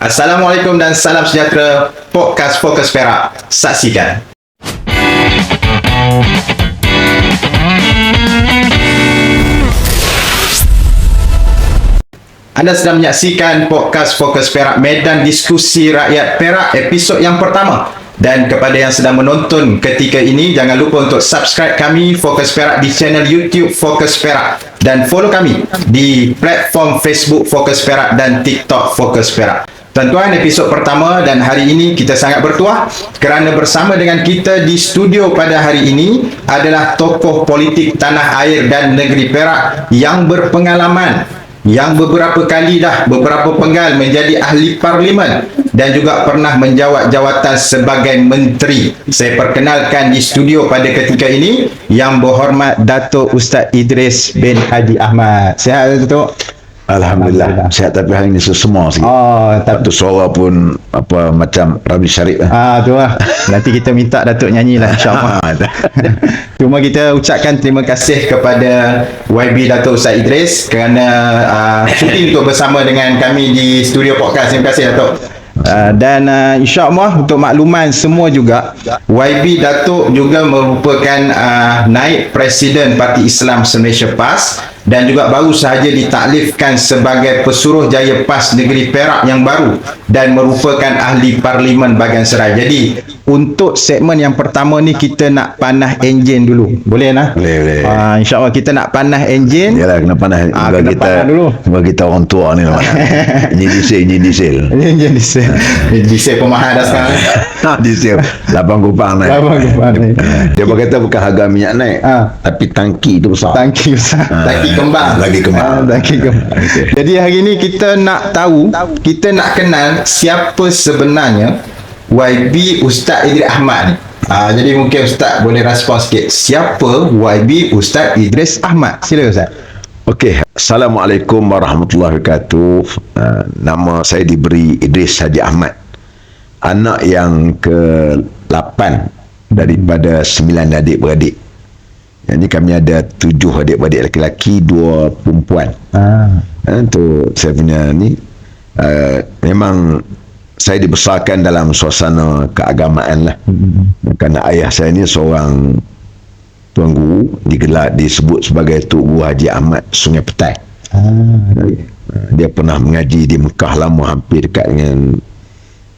Assalamualaikum dan salam sejahtera. Podcast Fokus Perak. Saksikan. Anda sedang menyaksikan Podcast Fokus Perak, Medan Diskusi Rakyat Perak, episod yang pertama. Dan kepada yang sedang menonton ketika ini, jangan lupa untuk subscribe kami Fokus Perak di channel YouTube Fokus Perak, dan follow kami di platform Facebook Fokus Perak dan TikTok Fokus Perak. Tuan-tuan, episod pertama, dan hari ini kita sangat bertuah kerana bersama dengan kita di studio pada hari ini adalah tokoh politik tanah air dan negeri Perak yang berpengalaman, yang beberapa kali beberapa penggal menjadi ahli parlimen dan juga pernah menjawat jawatan sebagai menteri. Saya perkenalkan di studio pada ketika ini Yang Berhormat Datuk Ustaz Idris bin Haji Ahmad. Sihat Datuk? Alhamdulillah. Sihat, tapi hari ini sesemua sikit. Tapi suara pun apa macam Ramli Syarif lah. Tu lah. Nanti kita minta Datuk nyanyilah, insya-Allah. Cuma kita ucapkan terima kasih kepada YB Datuk Ustaz Idris kerana cuti untuk bersama dengan kami di studio podcast. Terima kasih Datuk. Dan insya-Allah untuk makluman semua juga, YB Datuk juga merupakan naib Presiden Parti Islam Malaysia PAS dan juga baru sahaja ditaklifkan sebagai Pesuruhjaya PAS Negeri Perak yang baru dan merupakan ahli parlimen bahagian Serai. Jadi untuk segmen yang pertama ni kita nak panah enjin dulu. Boleh lah? Boleh. InsyaAllah kita nak panah enjin. Yalah, kena panah. Kena panah dulu. Sebab kita orang tua ni lah. Enjin diesel. Enjin diesel. Diesel pemahal dah sekarang. Diesel 8 kupang naik. 8 kupang naik. Dia berkata bukan harga minyak naik, tapi tangki tu besar. Tangki besar. Tangki kembang. Lagi kembang. Tangki kembang. Okay. Jadi hari ni kita nak tahu, kita nak kenal siapa sebenarnya YB Ustaz Idris Ahmad ni. Jadi mungkin Ustaz boleh respon sikit. Siapa YB Ustaz Idris Ahmad? Silakan Ustaz. Okey, Assalamualaikum warahmatullahi wabarakatuh. Nama saya diberi Idris Haji Ahmad. Anak yang ke-8 daripada 9 adik-beradik. Jadi kami ada 7 adik-beradik lelaki, 2 perempuan. Itu saya punya ni. Memang saya dibesarkan dalam suasana keagamaan lah. Kerana ayah saya ni seorang tuan guru, disebut sebagai Tok Guru Haji Ahmad Sungai Petai. Dia pernah mengaji di Mekah lama, hampir dekat dengan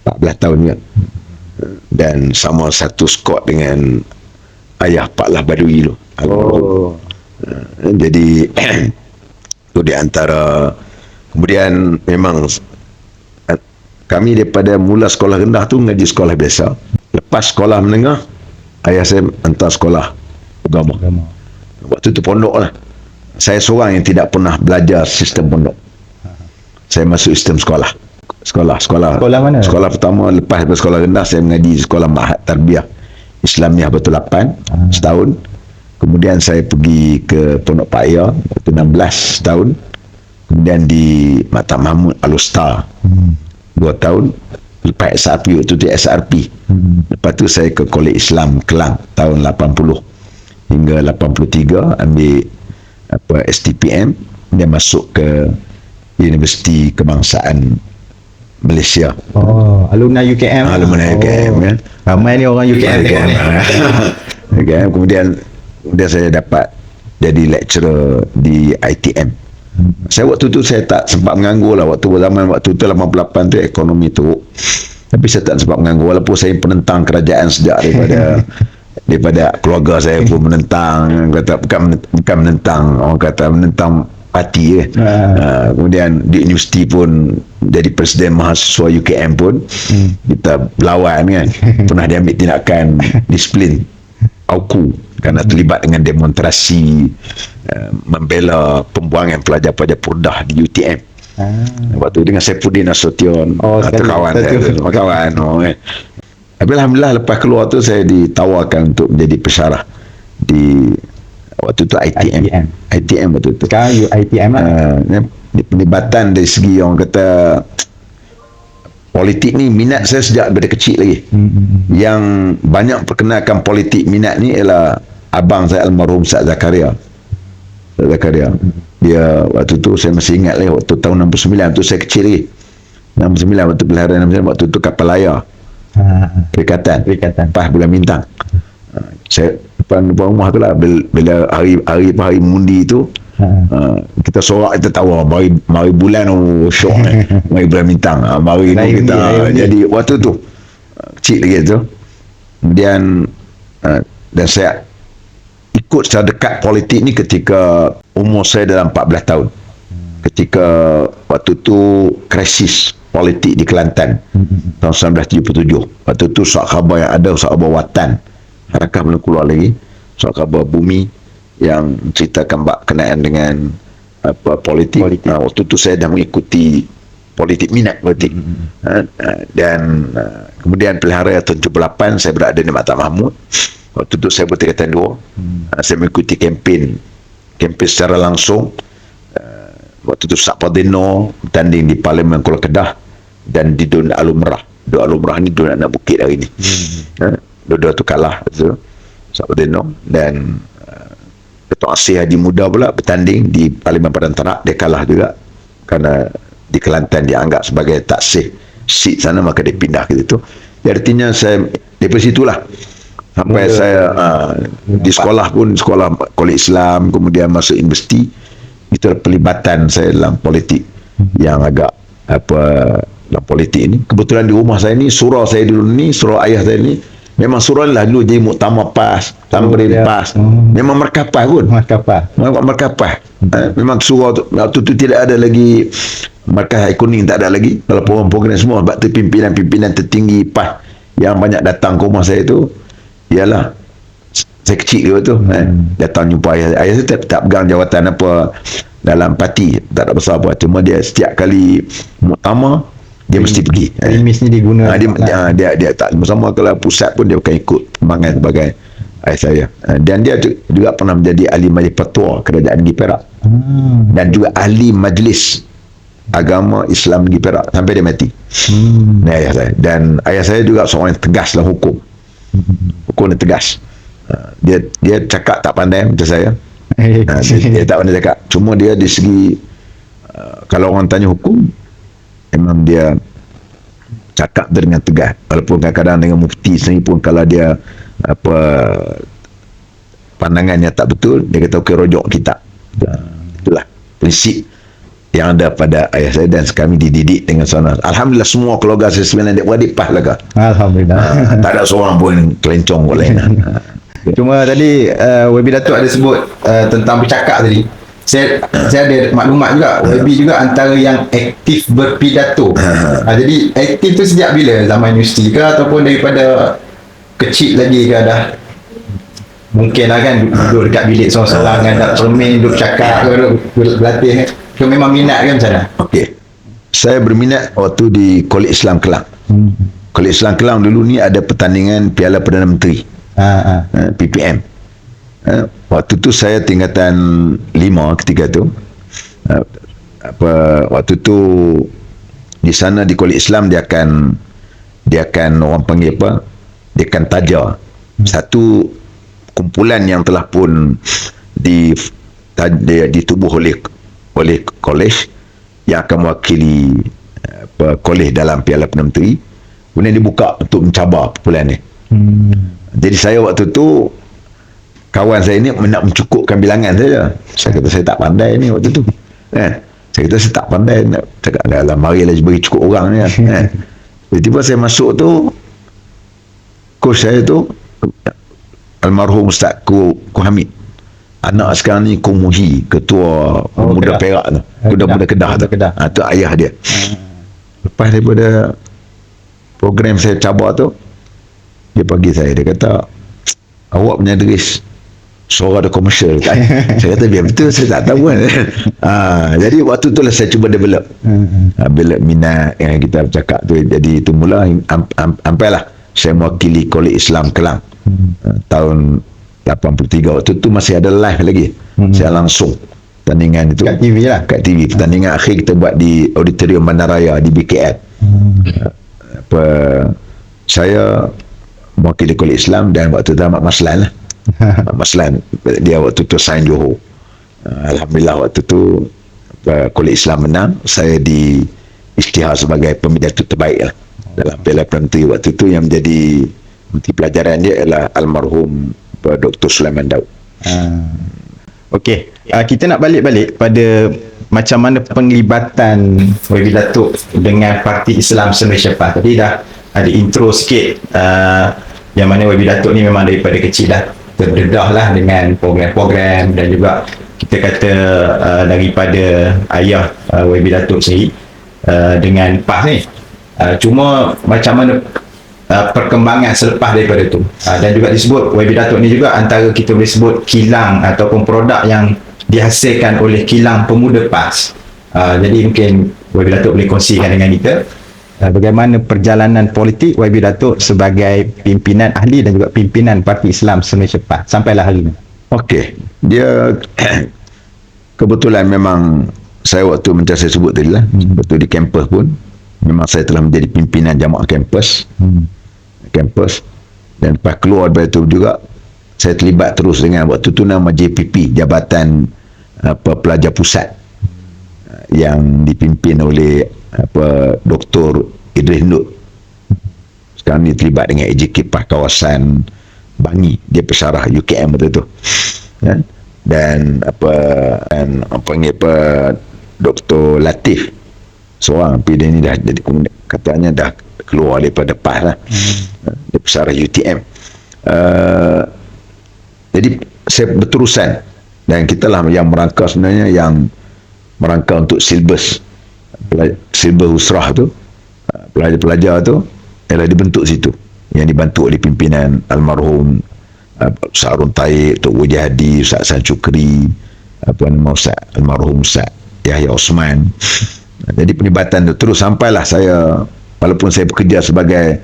14 tahun juga. Dan sama satu skot dengan ayah Pak Lah Badui tu. Jadi itu di antara. Kemudian memang kami daripada mula sekolah rendah tu ngaji sekolah biasa. Lepas sekolah menengah, ayah saya hantar sekolah agama. Waktu tu pondok lah. Saya seorang yang tidak pernah belajar sistem pondok. Saya masuk sistem sekolah. Sekolah mana? Sekolah pertama lepas sekolah rendah, saya mengaji sekolah Ma'had Tarbiyah Islamiah Batu 8 setahun. Kemudian saya pergi ke Pondok Pak Aya waktu 16 tahun. Kemudian di Maktab Mahmud Al-Usta 2 tahun. Lepas SRP, waktu tu SRP. Lepas tu saya ke Kolej Islam Kelang tahun 80 hingga 83, ambil STPM. Dia masuk ke Universiti Kebangsaan Malaysia. Alumni UKM. Alumni UKM kan. Ramai ni orang UKM. Kemudian saya dapat jadi lecturer di ITM. Saya waktu tu saya tak sempat menganggur lah. Waktu 88 tu ekonomi teruk, tapi saya tak sempat menganggur, walaupun saya penentang kerajaan sejak daripada keluarga saya pun menentang. Bukan menentang, orang kata menentang parti kemudian di universiti pun jadi presiden mahasiswa UKM pun kita berlawan kan. Pernah diambil tindakan disiplin AUKU kerana terlibat dengan demonstrasi membela pembuangan pelajar-pelajar Purdah di UTM. Waktu dengan Saifuddin Nasution, kawan saya, kawan. Alhamdulillah lepas keluar tu saya ditawarkan untuk menjadi pensyarah di waktu tu ITM waktu tu. Sekarang ITM lah. Penlibatan dari segi orang kata politik ni, minat saya sejak daripada kecil lagi. Yang banyak perkenalkan politik minat ni ialah abang saya almarhum Ustaz Zakaria. Dia waktu tu saya masih ingat lagi, waktu tahun 69 tu saya kecil lagi. 69 waktu pelihara 69 waktu tu kapal layar Perikatan pas bulan bintang. Saya depan rumah tu lah bila hari mengundi tu kita sorak, kita tahu mari bulan syok mari bulan bintang, mari ni kita jadi waktu tu kecil lagi tu. Kemudian dan saya ikut secara dekat politik ni ketika umur saya dalam 14 tahun, ketika waktu tu krisis politik di Kelantan tahun 1977. Waktu tu surat khabar yang ada, surat khabar Watan, Harakah belum keluar lagi, surat khabar Bumi yang ceritakan berkenaan dengan politik. Waktu tu saya dah mengikuti politik, minat politik. Dan kemudian pelihara tahun 78 saya berada di Mata Mahmud. Waktu tu saya bertingkatan 2. Saya mengikuti kempen secara langsung. Waktu tu Sapardino bertanding di Parlimen Kuala Kedah dan di Dun Alumrah. Dun Alumrah ni Dun Anak Bukit hari ni. Dua-dua tu kalah tu Sapardino. Dan Ketua Asih Haji Muda pula bertanding di Parlimen Padang Tarak, dia kalah juga kerana di Kelantan dia anggap sebagai tak sah seat sana, maka dia pindah ke situ. Jadi artinya saya daripada situlah sampai saya di sekolah pun, sekolah Kolej Islam, kemudian masuk universiti. Itu pelibatan saya dalam politik yang agak dalam politik ini. Kebetulan di rumah saya ni, surau saya dulu ni, surau ayah saya ni memang surau lah dulu jadi muktamar PAS, Tamrin PAS. Memang markah PAS pun. Markah PAS. Memang surau tu waktu tu tidak ada lagi markah kuning, tak ada lagi. Kalau program-program semua, sebab tu pimpinan tertinggi PAS yang banyak datang ke rumah saya tu ialah saya kecil tu datang jumpa ayah saya. Tak pegang jawatan apa dalam parti, tak ada besar apa, cuma dia setiap kali muktamar dia mesti pergi. Rimis ni diguna dia tak bersama, kalau pusat pun dia bukan ikut kembangan sebagai ayah saya. Dan dia juga pernah menjadi ahli majlis petua kerajaan Negeri Perak dan juga ahli majlis agama Islam Negeri Perak sampai dia mati. Ayah saya. Dan ayah saya juga seorang yang tegas dalam hukum yang tegas. Dia cakap tak pandai macam saya. Dia tak pandai cakap, cuma dia di segi kalau orang tanya hukum memang dia cakap dengan tegas, walaupun kadang-kadang dengan mufti sendiri pun kalau dia pandangannya tak betul, dia kata okey, rojok kitab. Itulah prinsip yang ada pada ayah saya, dan kami dididik dengan sana. Alhamdulillah semua keluarga saya 9 adik-beradik PAS lah. Alhamdulillah. Tak ada seorang pun kelencong kot lain. Cuma tadi YB Datuk ada sebut tentang bercakap tadi. Saya ada maklumat juga, YB juga antara yang aktif berpidato. Jadi aktif tu sejak bila? Zaman universiti ke ataupun daripada kecil lagi ke dah? Mungkin lah kan duduk dekat bilik seorang-seorang kan, tak cermin, duduk cakap ke, duduk berlatih ke, memang minat kan macam mana? Okey. Saya berminat waktu di Kolej Islam Kelang. Kolej Islam Kelang dulu ni ada pertandingan Piala Perdana Menteri. PPM. Waktu tu saya tingkatan 5 ketika tu. Waktu tu di sana di Kolej Islam dia akan orang panggil apa? Dia akan taja satu kumpulan yang telah pun ditubuh oleh kolej yang akan mewakili kolej dalam Piala Perdana Menteri. Kemudian dibuka untuk mencabar kumpulan ni. Jadi saya waktu tu, kawan saya ni nak mencukupkan bilangan saja. Saya kata saya tak pandai ni waktu tu. Saya kata saya tak pandai, nak cakap lah, marilah beri cukup orang ni. Tiba-tiba saya masuk tu, coach saya tu almarhum Ustaz Ku Hamid. Anak sekarang ni Ku Muhi, ketua Pemuda Perak tu. Pemuda Kedah tu. Tu ayah dia. Lepas daripada program saya cabar tu, dia panggil saya, dia kata, awak punya deris suara ada komersial kan? Saya kata biar betul, saya tak tahu kan. Jadi waktu tu lah saya cuba develop minat yang kita bercakap tu. Jadi itu mula sampailah saya mewakili Kolej Islam Kelang tahun 83. Waktu tu masih ada live lagi. Saya langsung pertandingan itu kat TV lah. Kat TV. Pertandingan akhir kita buat di Auditorium Bandaraya di BKL. Saya mewakili Kolej Islam, dan waktu tu Ahmad Maslan lah. Ahmad Maslan dia waktu tu sign Johor. Alhamdulillah waktu tu Kolej Islam menang, saya isytihar sebagai pemidato terbaik lah dalam Piala Menteri waktu itu. Yang menjadi menteri pelajaran dia ialah almarhum Dr. Sulaiman Daud. Okey, kita nak balik pada macam mana penglibatan YB Datuk dengan Parti Islam Semeru Syafah. Tadi dah ada intro sikit, yang mana YB Datuk ni memang daripada kecil dah terdedah lah dengan program-program, dan juga kita kata daripada ayah YB Datuk sendiri dengan PAS ni. Cuma macam mana perkembangan selepas daripada tu, dan juga disebut YB Datuk ni juga antara kita boleh sebut kilang ataupun produk yang dihasilkan oleh kilang pemuda PAS. Jadi mungkin YB Datuk boleh kongsikan dengan kita bagaimana perjalanan politik YB Datuk sebagai pimpinan ahli dan juga pimpinan Parti Islam Semeru Syafah sampailah hari ini. Okey, dia kebetulan memang saya waktu macam saya sebut tadi lah, waktu di kampus pun memang saya telah menjadi pimpinan jamaah kampus. Dan lepas keluar dari itu juga saya terlibat terus dengan waktu tu nama JPP, Jabatan Pelajar Pusat, yang dipimpin oleh Dr. Idris Nur. Sekarang ni terlibat dengan AJK PAS kawasan Bangi, dia pesarah UKM waktu tu. Dan panggil Dr. Latif seorang, tapi dia ni dah jadi, katanya dah keluar daripada PAS lah. Dia pesarah UTM. Jadi saya berterusan, dan kita lah yang merangka sebenarnya, yang merangka untuk silbus Usrah tu, pelajar-pelajar tu ialah dibentuk situ, yang dibantu oleh pimpinan almarhum Ustaz Harun Taib, Tok Wujadi, Ustaz San Cukri, Ustaz almarhum Ustaz Yahya Osman. Jadi penglibatan tu terus sampailah saya, walaupun saya bekerja sebagai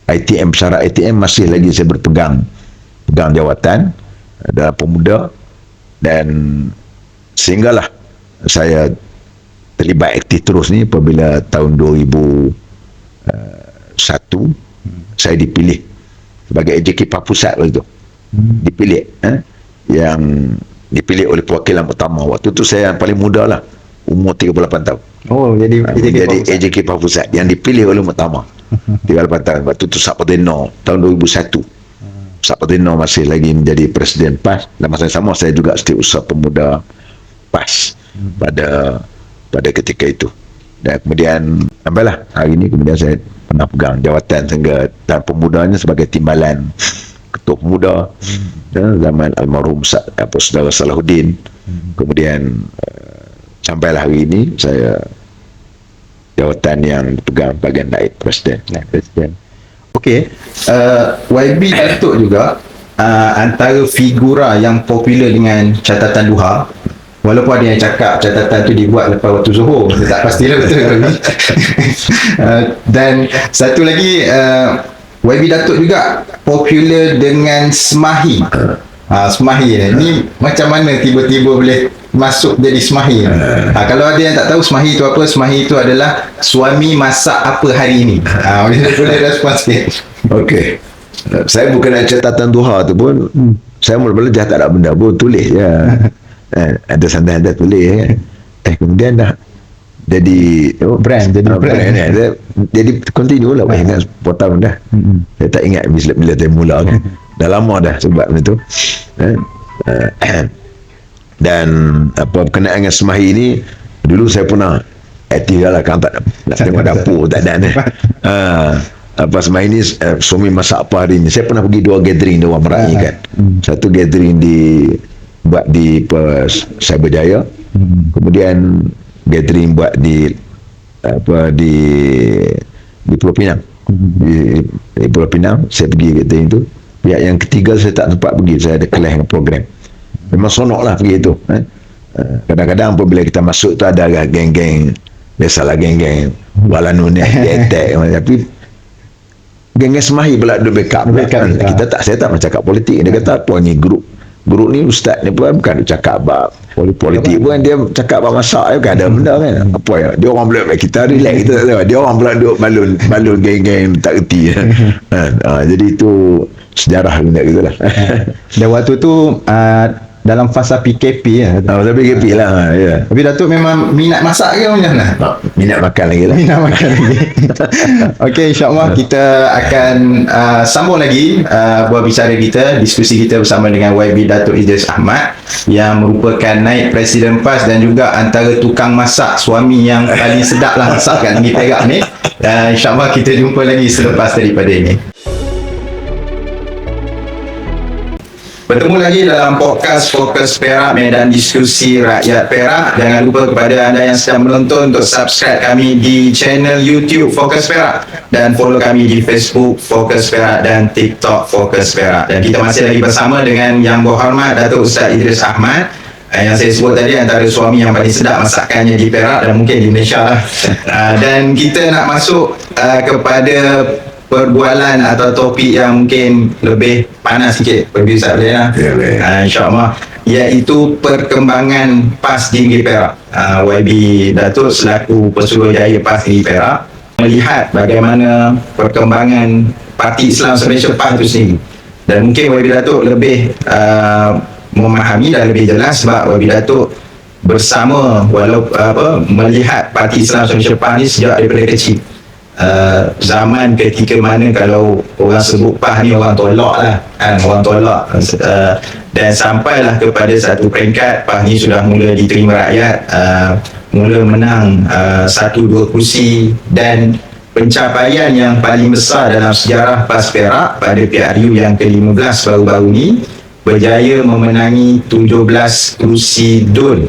ITM, pesara ITM, masih lagi saya pegang jawatan dalam pemuda, dan sehinggalah saya terlibat aktif terus ni apabila tahun 2001 saya dipilih sebagai AJK PAS Pusat waktu tu. Yang dipilih oleh perwakilan utama. Waktu tu saya yang paling muda lah, umur 38 tahun. Jadi AJK PAS Pusat yang dipilih oleh muktamar 38 tahun. Waktu tu Sapatino tahun 2001. Sapatino masih lagi menjadi presiden PAS, dan masa yang sama saya juga Setiausaha Pemuda PAS pada ketika itu. Dan kemudian sampailah hari ini, kemudian saya pernah pegang jawatan sehingga, dan pemudanya sebagai timbalan ketua pemuda zaman almarhum Saudara Salahuddin. Kemudian sampailah hari ini saya jawatan yang dipegang bahagian naib presiden. Okey, YB Datuk juga antara figura yang popular dengan catatan duha. Walaupun ada yang cakap catatan tu dibuat lepas waktu Zuhur, saya tak pastilah betul ke ni. Dan satu lagi, YB Datuk juga popular dengan Semahi. Semahi ni macam mana tiba-tiba boleh masuk jadi Semahi? Kalau ada yang tak tahu Semahi itu apa, Semahi itu adalah suami masak apa hari ini. Boleh respon sikit. Okey, saya bukan nak catatan duha tu pun, saya mula-mula dah tak ada benda pun, tulis je. Ada santai-santai tulis. Kemudian dah jadi brand. Jadi continue lah. Ingat 10 tahun dah. Saya tak ingat bila saya mula kan. Dah lama dah sebab itu. Dan berkenaan dengan Semahi ini, dulu saya pernah aktif lah kan, tak nak tengok dapur tak ada ni. Semahi ni suami masak apa hari ni. Saya pernah pergi 2 gathering dia orang meraih kan. Satu gathering buat di Cyberjaya, kemudian gathering buat di Pulau Pinang. Di Pulau Pinang saya pergi gathering tu. Pihak yang ketiga saya tak sempat pergi, saya ada kelas dengan program. Memang sonok lah pergi tu. Kadang-kadang apabila kita masuk tu ada geng-geng, biasalah geng-geng Walanun ni attack, tapi geng-geng Semahi pula duduk backup. Saya tak nak cakap politik. Dia kata apa ni, grup ni ustaz ni pun bukan cakap bab politik pun, dia cakap bab masak kan, ada benda kan, apa ya, dia orang pula kita relax, kita tak tahu, dia orang pula duduk balun geng-geng tak reti. Jadi itu sejarah benda gitulah. Dan waktu tu dalam fasa PKP ya. Tapi KP lah. Ya. Tapi Datuk memang minat masak ke macam mana? Minat makan lagi lah. Minat makan lagi. Okey, insyaAllah kita akan sambung lagi buat bicara kita, diskusi kita bersama dengan YB Datuk Idris Ahmad yang merupakan naib Presiden PAS dan juga antara tukang masak suami yang paling sedap lah masak kat Negeri Perak ni. Dan insyaAllah kita jumpa lagi selepas daripada ini. Bertemu lagi dalam podcast Fokus Perak, medan diskusi rakyat Perak. Jangan lupa kepada anda yang sedang menonton untuk subscribe kami di channel YouTube Fokus Perak dan follow kami di Facebook Fokus Perak dan TikTok Fokus Perak. Dan kita masih lagi bersama dengan Yang Berhormat Datuk Ustaz Idris Ahmad, yang saya sebut tadi antara suami yang paling sedap masakannya di Perak dan mungkin di Malaysia lah. Dan kita nak masuk kepada perbualan atau topik yang mungkin lebih panas sikit bagi Ustaz boleh lah. InsyaAllah, iaitu perkembangan PAS di Negeri Perak. YB Datuk selaku Pesuruhjaya PAS Negeri Perak melihat bagaimana perkembangan Parti Islam Malaysia PAS itu sendiri, dan mungkin YB Datuk lebih memahami dan lebih jelas sebab YB Datuk bersama melihat Parti Islam Malaysia PAS ni sejak daripada kecil. Zaman ketika mana kalau orang sebut PAS ni orang tolak lah kan, orang tolak, dan sampailah kepada satu peringkat PAS ni sudah mula diterima rakyat, mula menang 1-2 kursi, dan pencapaian yang paling besar dalam sejarah PAS Perak pada PRU yang ke-15 baru-baru ni berjaya memenangi 17 kursi DUN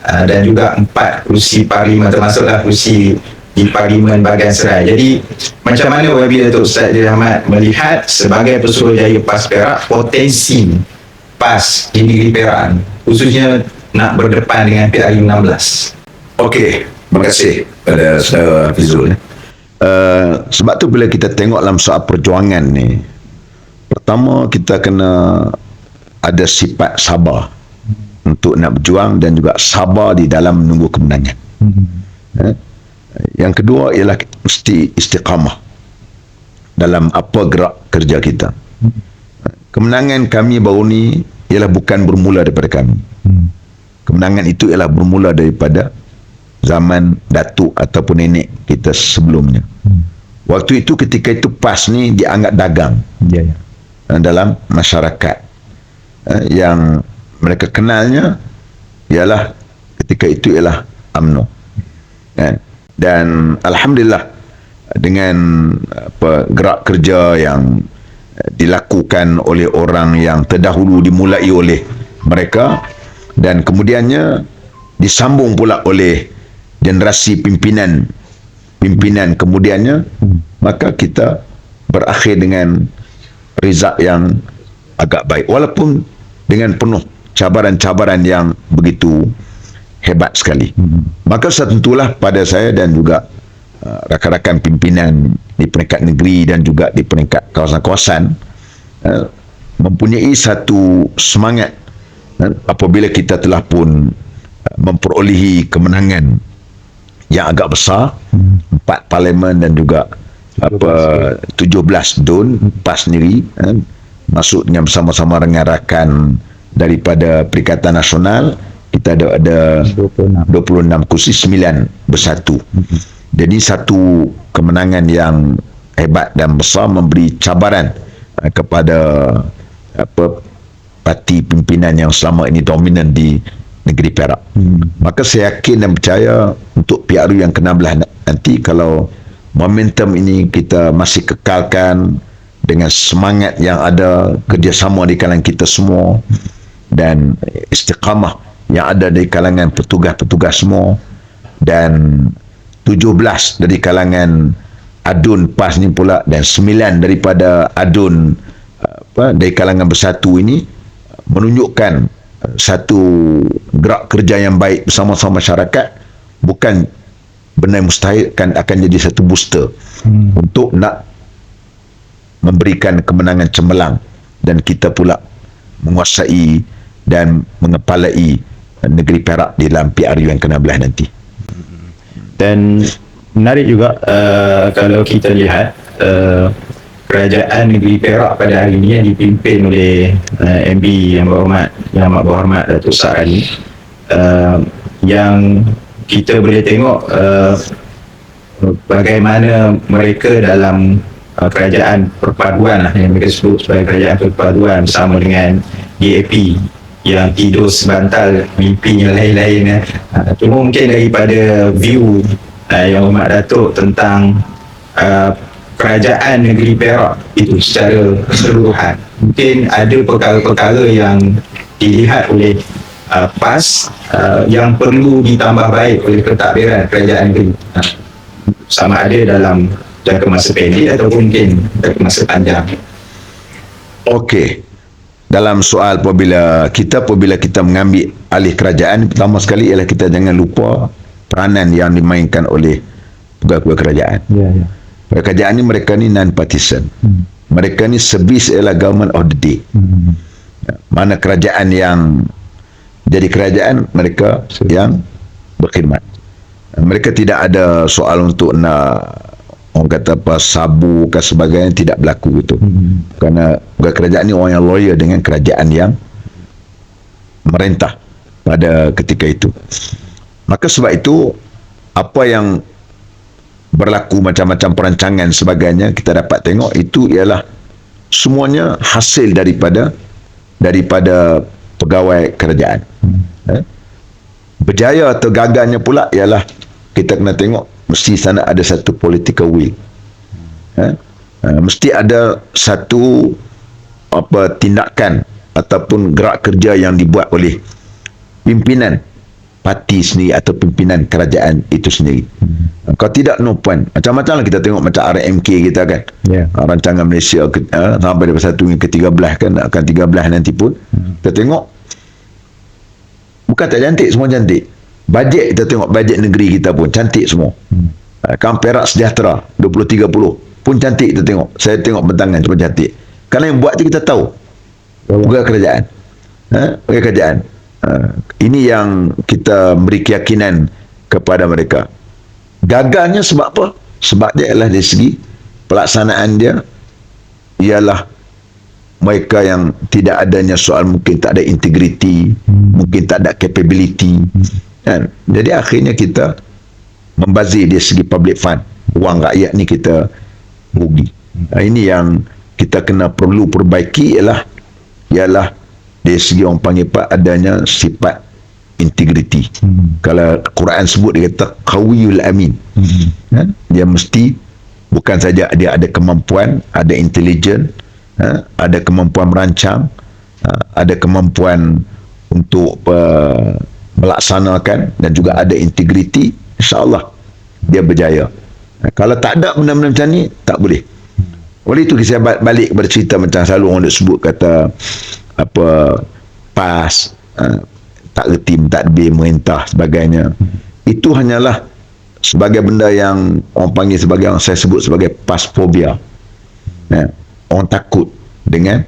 dan juga 4 kursi parlimen, termasuklah kursi di Parlimen Bagan Serai. Jadi macam mana YB Datuk Ustaz Idris Ahmad melihat sebagai Pesuruhjaya PAS Perak potensi PAS di Negeri Perak khususnya nak berdepan dengan PRU 16? Okey, terima kasih pada saudara Fizul. Sebab tu bila kita tengok dalam soal perjuangan ni, pertama kita kena ada sifat sabar untuk nak berjuang dan juga sabar di dalam menunggu kemenangan. Yang kedua ialah mesti istiqamah dalam apa gerak kerja kita. Kemenangan kami baru ni ialah bukan bermula daripada kami. Kemenangan itu ialah bermula daripada zaman datuk ataupun nenek kita sebelumnya. Waktu itu ketika itu PAS ni dianggap dagang dalam masyarakat. Yang mereka kenalnya ialah ketika itu ialah UMNO. Dan alhamdulillah dengan gerak kerja yang dilakukan oleh orang yang terdahulu dimulai oleh mereka dan kemudiannya disambung pula oleh generasi pimpinan kemudiannya, maka kita berakhir dengan result yang agak baik walaupun dengan penuh cabaran-cabaran yang begitu hebat sekali. Maka tentulah pada saya dan juga rakan-rakan pimpinan di peringkat negeri dan juga di peringkat kawasan-kawasan mempunyai satu semangat apabila kita telah pun memperolehi kemenangan yang agak besar, 4 parlimen dan juga 17 DUN PAS sendiri, masuk dengan bersama-sama dengan rakan daripada Perikatan Nasional. Kita ada 26 kursi, 9 bersatu. Jadi satu kemenangan yang hebat dan besar memberi cabaran kepada parti pimpinan yang selama ini dominan di negeri Perak. Maka saya yakin dan percaya untuk PRU yang ke-16 nanti, kalau momentum ini kita masih kekalkan dengan semangat yang ada, kerjasama di kalangan kita semua dan istiqamah yang ada dari kalangan petugas-petugas semua, dan 17 dari kalangan adun PAS ni pula, dan 9 daripada adun dari kalangan bersatu ini, menunjukkan satu gerak kerja yang baik bersama-sama masyarakat. Bukan benda yang mustahil, akan jadi satu booster untuk nak memberikan kemenangan cemerlang dan kita pula menguasai dan mengepalai negeri Perak di dalam PRU yang ke-16 nanti. Dan menarik juga kalau kita lihat kerajaan negeri Perak pada hari ini yang dipimpin oleh MB Yang Amat Berhormat Datuk Sar Ali, yang kita boleh tengok bagaimana mereka dalam kerajaan perpaduan yang mereka sebut sebagai kerajaan perpaduan bersama dengan DAP yang tidur sebantal mimpi yang lain-lain. Cuma mungkin daripada view Yang Hormat Datuk tentang kerajaan negeri Perak itu secara keseluruhan, mungkin ada perkara-perkara yang dilihat oleh PAS yang perlu ditambah baik oleh pentadbiran kerajaan negeri, sama ada dalam jangka masa pendek ataupun mungkin jangka masa panjang. Okey. Dalam soal apabila kita mengambil alih kerajaan, pertama sekali ialah kita jangan lupa peranan yang dimainkan oleh pegawai kerajaan. Kerajaan ni mereka ni non-partisan. Mereka ni service ialah government of the day. Mana kerajaan yang jadi kerajaan, mereka yang berkhidmat. Mereka tidak ada soal untuk nak orang kata apa sabu ke sebagainya, tidak berlaku itu. Kerana kerajaan ni orang yang loyal dengan kerajaan yang merentah pada ketika itu. Maka sebab itu apa yang berlaku macam-macam perancangan sebagainya kita dapat tengok itu ialah semuanya hasil daripada pegawai kerajaan. Berjaya atau gagalnya pula ialah kita kena tengok mesti sana ada satu political will. Mesti ada satu tindakan ataupun gerak kerja yang dibuat oleh pimpinan parti sendiri atau pimpinan kerajaan itu sendiri. Kalau tidak, no point. Macam-macam lah kita tengok macam RMK kita kan, rancangan Malaysia sampai daripada 1 hingga ke-13 kan, akan 13 nanti pun kita tengok bukan tak cantik, semua cantik. Bajet kita tengok, bajet negeri kita pun cantik semua. Kan Perak Sejahtera 2030 pun cantik kita tengok. Saya tengok bentangan semua cantik. Kerana yang buat tu kita tahu pegawai kerajaan. Pegawai kerajaan. Ini yang kita beri keyakinan kepada mereka. Gagalnya sebab apa? Sebab dia ialah dari segi pelaksanaan dia ialah mereka yang tidak adanya soal, mungkin tak ada integriti, mungkin tak ada capability kan? Jadi akhirnya kita membazir dari segi public fund, wang rakyat ni kita rugi. Ini yang kita kena perlu perbaiki ialah dari segi orang panggil pak adanya sifat integriti. Kalau Quran sebut dia kata qawiyul amin. Dia mesti bukan saja dia ada kemampuan, ada intelijen, ada kemampuan merancang, ada kemampuan untuk melaksanakan, dan juga ada integriti, insya-Allah dia berjaya. Kalau tak ada benda-benda macam ni, tak boleh. Oleh itu saya balik kepada cerita macam selalu orang nak sebut kata PAS, tak reti, mentadbir, merintah sebagainya. Itu hanyalah sebagai benda yang orang panggil sebagai, yang saya sebut sebagai PAS-phobia. Orang takut dengan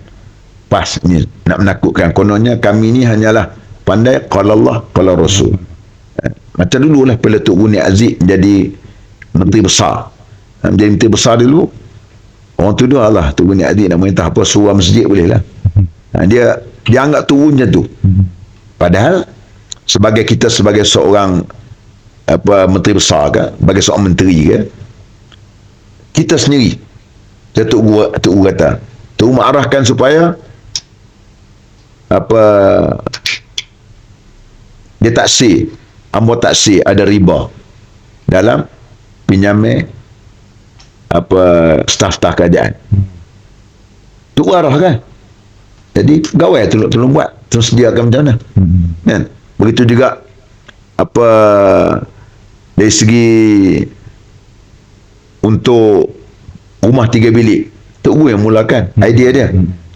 PAS ni, nak menakutkan. Kononnya kami ni hanyalah pandai qala Allah qala Rasul. Macam dulu lah bila Tok Guni Aziz jadi menteri besar. Menjadi menteri besar dulu, orang tuduh Allah Tok Guni Aziz nak merintah apa, surah masjid boleh lah. Dia anggap turun macam tu. Padahal sebagai kita, sebagai seorang menteri besar ke, sebagai seorang menteri ke, kita sendiri, Tok Guru kata, Tok Guru mengarahkan supaya dia taksir, ambo taksir ada riba dalam pinjaman staf-staf kerajaan. Tok Guru arah kan. Jadi pegawai tolong buat, tolong sediakan macam mana. Kan? Begitu juga dari segi untuk rumah 3 bilik, Tok Guru yang mulakan idea dia.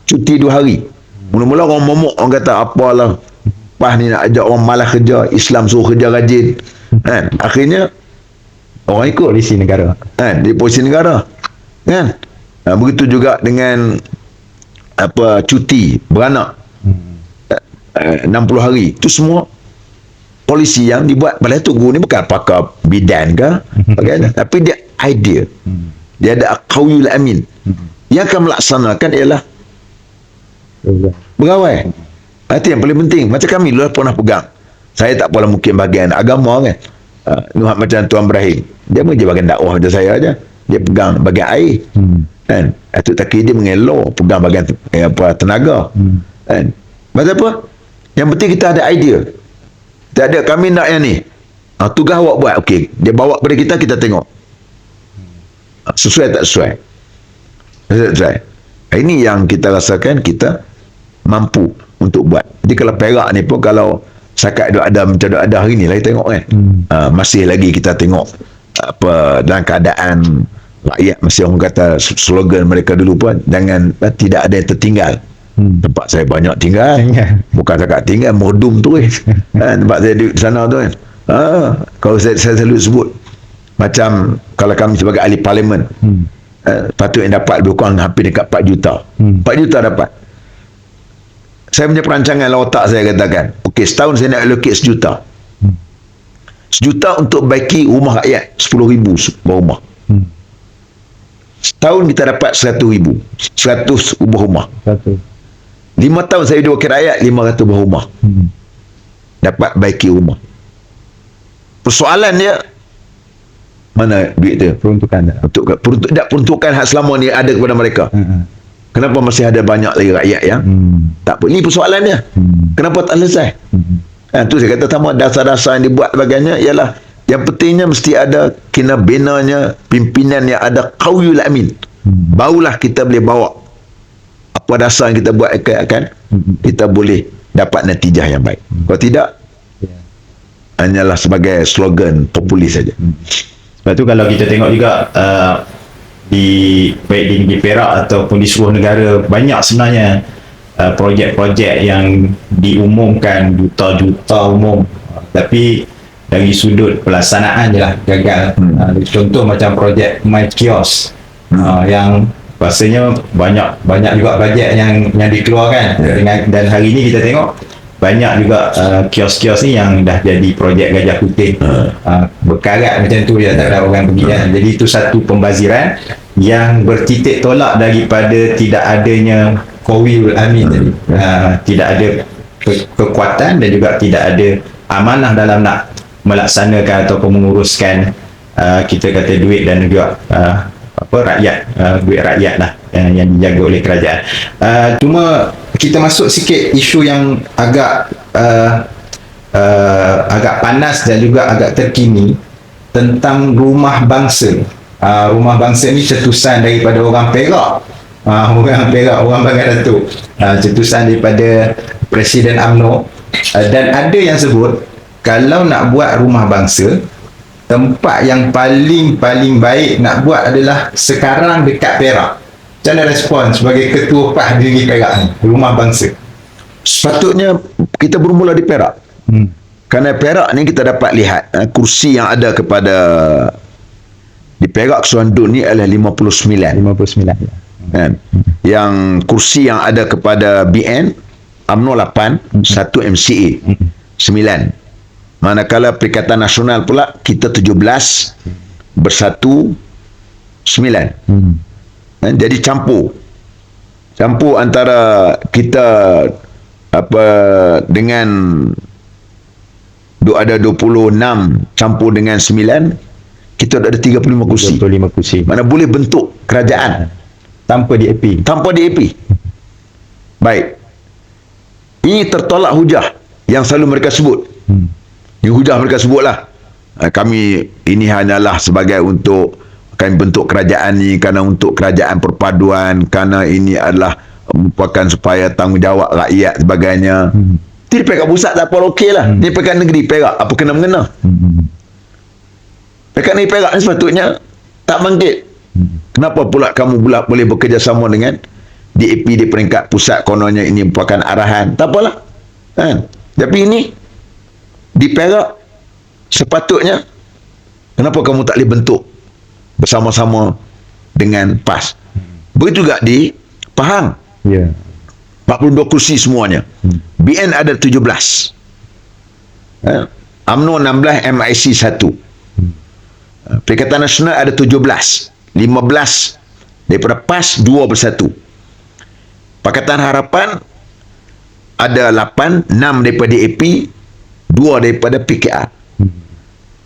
Cuti 2 hari. Mula-mula orang momok, orang kata apalah PAS ni nak ajak orang malas kerja, Islam suruh kerja rajin. Kan? Akhirnya orang ikut polisi negara. Kan? Di polisi negara. Kan? Begitu juga dengan cuti beranak 60 hari. Itu semua polisi yang dibuat. Padahal Tok Guru ni bukan pakar bidan ke, tapi dia idea. Dia ada qawiyul amin. Yang akan melaksanakan ialah pegawai. Itu yang paling penting. Macam kami dulu pernah pegang. Saya tak pernah mungkin bahagian agama kan. Macam Tuan Ibrahim. Dia je bahagian dakwah macam saya aja. Dia pegang bahagian air. Kan? Atuk Taki dia mengelor pegang bahagian tenaga. Kan? Maksud apa? Yang penting kita ada idea. Tak ada kami nak yang ni. Tugas awak buat. Okey. Dia bawa kepada kita, kita tengok. Sesuai tak sesuai? Sesuai. Ini yang kita rasakan kita mampu untuk buat. Jadi kalau Perak ni pun, kalau sakat ada macam ada hari ni lah kita tengok kan. Masih lagi kita tengok apa dalam keadaan rakyat, masih orang kata slogan mereka dulu pun, jangan tidak ada yang tertinggal. Tempat saya banyak tinggal, bukan cakap tinggal, modum tu tempat saya di sana tu kan. Kalau saya selalu sebut macam kalau kami sebagai ahli parlimen, patut yang dapat lebih kurang hampir dekat 4 juta. 4 juta dapat. Saya punya perancangan dalam otak saya katakan, okey, setahun saya nak allocate 1 juta. 1 juta untuk baiki rumah rakyat 10,000 rumah. Setahun kita dapat 100,000, 100 ubah rumah. 5 tahun saya hidup wakil rakyat, 500 ubah rumah. Dapat baiki rumah. Persoalan dia, mana duit dia? Peruntukan hak selama ni ada kepada mereka. Kenapa masih ada banyak lagi rakyat yang tak apa? Ini persoalan dia. Kenapa tak selesai? Tu saya kata sama dasar-dasar yang dibuat sebagainya ialah yang pentingnya mesti ada kena binanya pimpinan yang ada qawiyul amin. Barulah kita boleh bawa apa dasar yang kita buat akan kita boleh dapat natijah yang baik. Kalau tidak, hanyalah sebagai slogan populis saja. Sebab tu kalau kita tengok juga baik di negeri Perak ataupun di seluruh negara, banyak sebenarnya projek-projek yang diumumkan juta-juta umum, tapi dari sudut pelaksanaan je lah gagal. Contoh macam projek My Kiosk, yang rasanya banyak juga bajet yang dikeluarkan, dan hari ni kita tengok banyak juga kios-kios ni yang dah jadi projek Gajah Putih, berkarat macam tu je, tak ada orang pergi kan. Jadi itu satu pembaziran yang bertitik tolak daripada tidak adanya qawiyul amin tadi. Tidak ada kekuatan dan juga tidak ada amanah dalam nak melaksanakan ataupun menguruskan kita kata duit dan juga rakyat, duit rakyat lah yang dijaga oleh kerajaan. Cuma kita masuk sikit isu yang agak panas dan juga agak terkini tentang rumah bangsa. Rumah bangsa ni cetusan daripada orang Perak, orang Bangar Datuk, cetusan daripada Presiden UMNO, dan ada yang sebut kalau nak buat rumah bangsa, tempat yang paling baik nak buat adalah sekarang dekat Perak. Macam mana respon sebagai ketua PAS di Perak ni, rumah bangsa? Sepatutnya kita bermula di Perak. Kerana Perak ni kita dapat lihat kursi yang ada kepada di Perak Keseluruhan Dun ni adalah 59. Kan? Yang kursi yang ada kepada BN UMNO 8, 1 MCA 9. Manakala Perikatan Nasional pula kita 17, Bersatu 9. Jadi campur antara kita dengan ada 26 campur dengan 9, kita ada 35 kursi. Mana boleh bentuk kerajaan tanpa DAP. Baik, ini tertolak hujah yang selalu mereka sebut. Ini hujah mereka sebutlah, kami ini hanyalah sebagai untuk kami bentuk kerajaan ni kerana untuk kerajaan perpaduan, kerana ini adalah merupakan supaya tanggungjawab rakyat sebagainya. Di Perak pusat tak apa, okey lah. Di Perak negeri Perak apa kena-mengena. Perak negeri Perak ni sepatutnya tak bangkit. Kenapa pula kamu boleh bekerjasama dengan DAP di peringkat pusat, kononnya ini merupakan arahan? Tak apalah kan? Tapi ini di Perak sepatutnya, kenapa kamu tak boleh bentuk bersama-sama dengan PAS? Begitu juga di Pahang, 42 kursi semuanya. BN ada 17, UMNO 16, MIC 1. Perikatan Nasional ada 17, 15 Daripada PAS 2 bersatu. Pakatan Harapan ada 8, 6 daripada AP, 2 daripada PKR.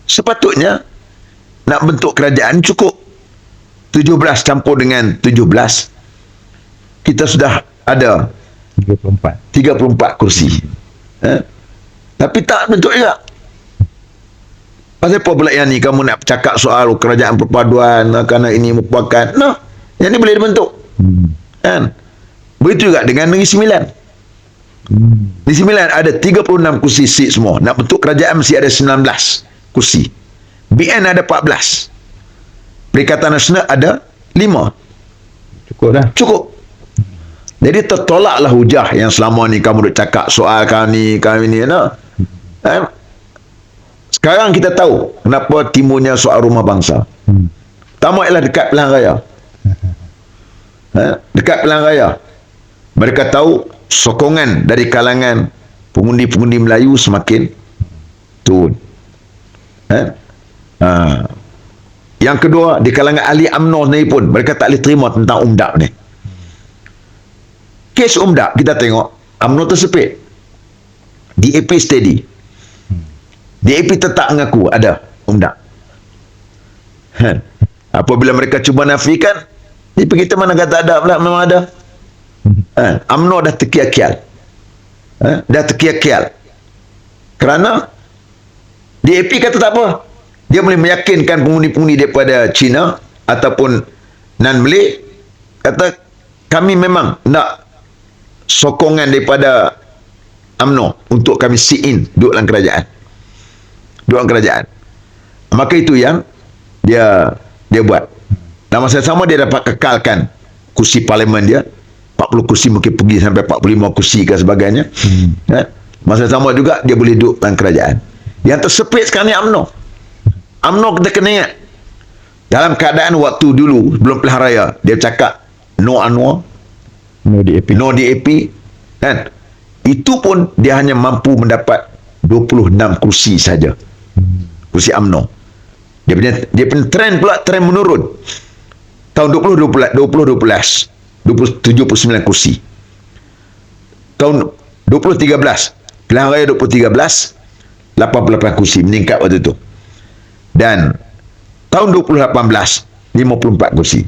Sepatutnya nak bentuk kerajaan cukup 17 campur dengan 17, kita sudah ada 34 kursi. Tapi tak bentuk juga. Pasal apa pula yang ni kamu nak cakap soal kerajaan perpaduan, kerana ini merupakan yang ni boleh dibentuk. Kan? Begitu juga dengan Negeri Sembilan. Negeri Sembilan ada 36 kursi seat semua. Nak bentuk kerajaan mesti ada 19 kursi. BN ada 14. Perikatan Nasional ada 5. Cukup dah. Cukup. Jadi tertolaklah hujah yang selama ni kamu duk cakap soal kami ni. Sekarang kita tahu kenapa timbulnya soal rumah bangsa. Pertama ialah dekat pilihan raya. Dekat pilihan raya, mereka tahu sokongan dari kalangan pengundi-pengundi Melayu semakin turun. Yang kedua, di kalangan ahli UMNO sendiri pun mereka tak boleh terima tentang UMDAP ni. Kes UMDAP kita tengok UMNO tersepit, DAP steady. DAP tetap mengaku ada UMDAP. Apabila mereka cuba nafikan, kita mana kata ada pula, memang ada. UMNO dah terkial-kial. Kerana DAP kata tak apa, dia boleh meyakinkan pengundi-pengundi daripada China ataupun non-Malay, kata kami memang nak sokongan daripada UMNO untuk kami sit in duduk dalam kerajaan. Maka itu yang dia buat. Dan masa sama dia dapat kekalkan kursi parlimen dia, 40 kursi, mungkin pergi sampai 45 kursi ke sebagainya. Masa sama juga dia boleh duduk dalam kerajaan. Yang tersepit sekarang ni UMNO. UMNO kita kena ingat, dalam keadaan waktu dulu sebelum pilihan raya, dia cakap no UNWR, no DAP, kan? Itu pun dia hanya mampu mendapat 26 kursi saja. Kursi UMNO. Dia punya trend pula, trend menurun. Tahun 2012 79 kursi. Tahun 2013, pilihan raya 2013, 88 kursi, meningkat waktu itu. Dan tahun 2018, 54 kursi.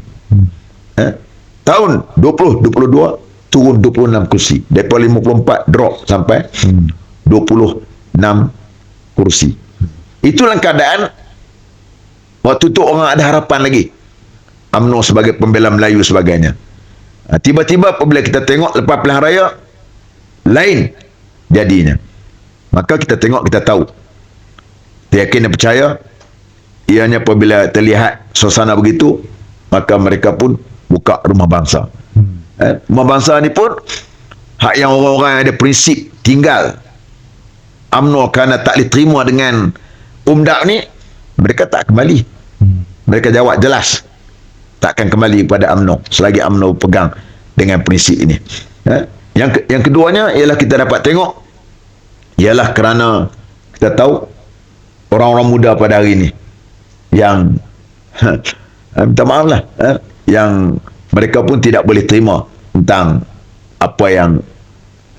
Tahun 2022 turun 26 kursi. Daripada 54 drop sampai 26 kursi. Itulah keadaan waktu tu orang ada harapan lagi. UMNO sebagai pembela Melayu sebagainya. Tiba-tiba apabila kita tengok lepas pilihan raya, lain jadinya. Maka kita tengok, kita tahu, kita yakin dan percaya, ianya apabila terlihat suasana begitu, maka mereka pun buka rumah bangsa. Rumah bangsa ni pun hak yang orang-orang yang ada prinsip tinggal UMNO kerana tak boleh terima dengan UMDAP ni, mereka tak kembali. Mereka jawab jelas, takkan kembali kepada UMNO selagi UMNO pegang dengan prinsip ini. Yang keduanya ialah kita dapat tengok, ialah kerana kita tahu orang-orang muda pada hari ini yang minta maaf lah, yang mereka pun tidak boleh terima tentang apa yang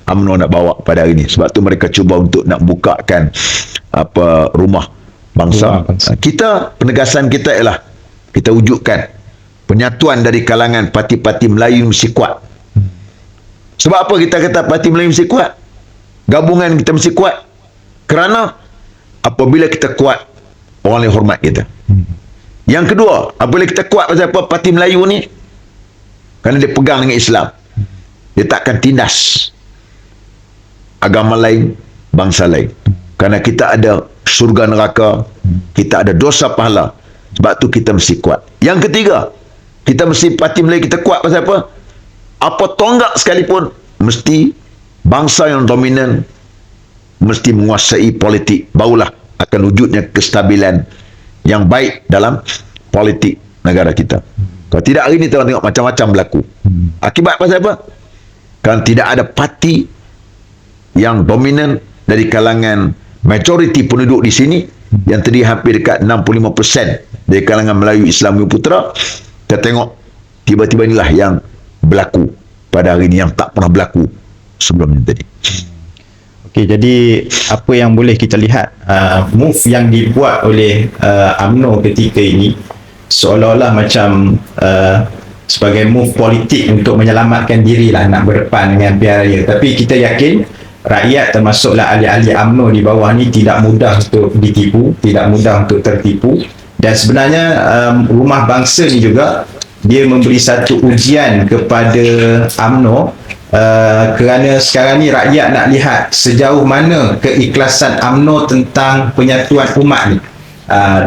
UMNO nak bawa pada hari ini. Sebab tu mereka cuba untuk nak bukakan rumah bangsa. Kita, penegasan kita ialah kita wujudkan penyatuan dari kalangan parti-parti Melayu mesti kuat. Sebab apa kita kata parti Melayu mesti kuat? Gabungan kita mesti kuat kerana apabila kita kuat, orang boleh hormat kita. Yang kedua, apabila kita kuat pasal apa, parti Melayu ni kerana dia pegang dengan Islam, dia takkan tindas agama lain, bangsa lain. Kerana kita ada syurga neraka, kita ada dosa pahala. Sebab tu kita mesti kuat. Yang ketiga, kita mesti, parti Melayu kita kuat pasal apa? Apa tonggak sekalipun, mesti bangsa yang dominan mesti menguasai politik, barulah akan wujudnya kestabilan yang baik dalam politik negara kita. Kalau tidak, hari ini kita tengok macam-macam berlaku. Akibat pasal apa? Kan tidak ada parti yang dominan dari kalangan majoriti penduduk di sini, yang terdiri hampir dekat 65% dari kalangan Melayu Islam Putra. Kita tengok tiba-tiba inilah yang berlaku pada hari ini yang tak pernah berlaku sebelum ini tadi. Okey, jadi apa yang boleh kita lihat, move yang dibuat oleh UMNO ketika ini seolah-olah macam sebagai move politik untuk menyelamatkan diri lah, nak berdepan dengan pilihan raya. Tapi kita yakin rakyat termasuklah ahli-ahli UMNO di bawah ni tidak mudah untuk ditipu, tidak mudah untuk tertipu. Dan sebenarnya Rumah Bangsa ni juga dia memberi satu ujian kepada UMNO, kerana sekarang ni rakyat nak lihat sejauh mana keikhlasan UMNO tentang penyatuan umat ni.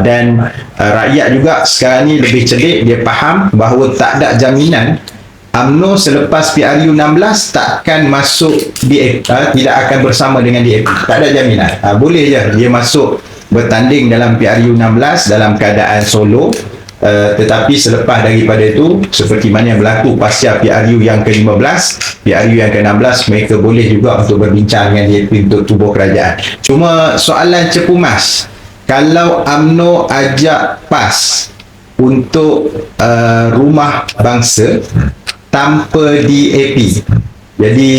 Dan rakyat juga sekarang ni lebih cerdik, dia faham bahawa tak ada jaminan UMNO selepas PRU 16 takkan masuk DAP, tidak akan bersama dengan DAP. Tak ada jaminan. Boleh je dia masuk bertanding dalam PRU 16 dalam keadaan solo, tetapi selepas daripada itu, seperti mana yang berlaku pasca PRU yang ke-15, PRU yang ke-16, mereka boleh juga untuk berbincang dengan DAP untuk tubuh kerajaan. Cuma soalan cepu mas, kalau UMNO ajak PAS untuk Rumah Bangsa tanpa DAP, jadi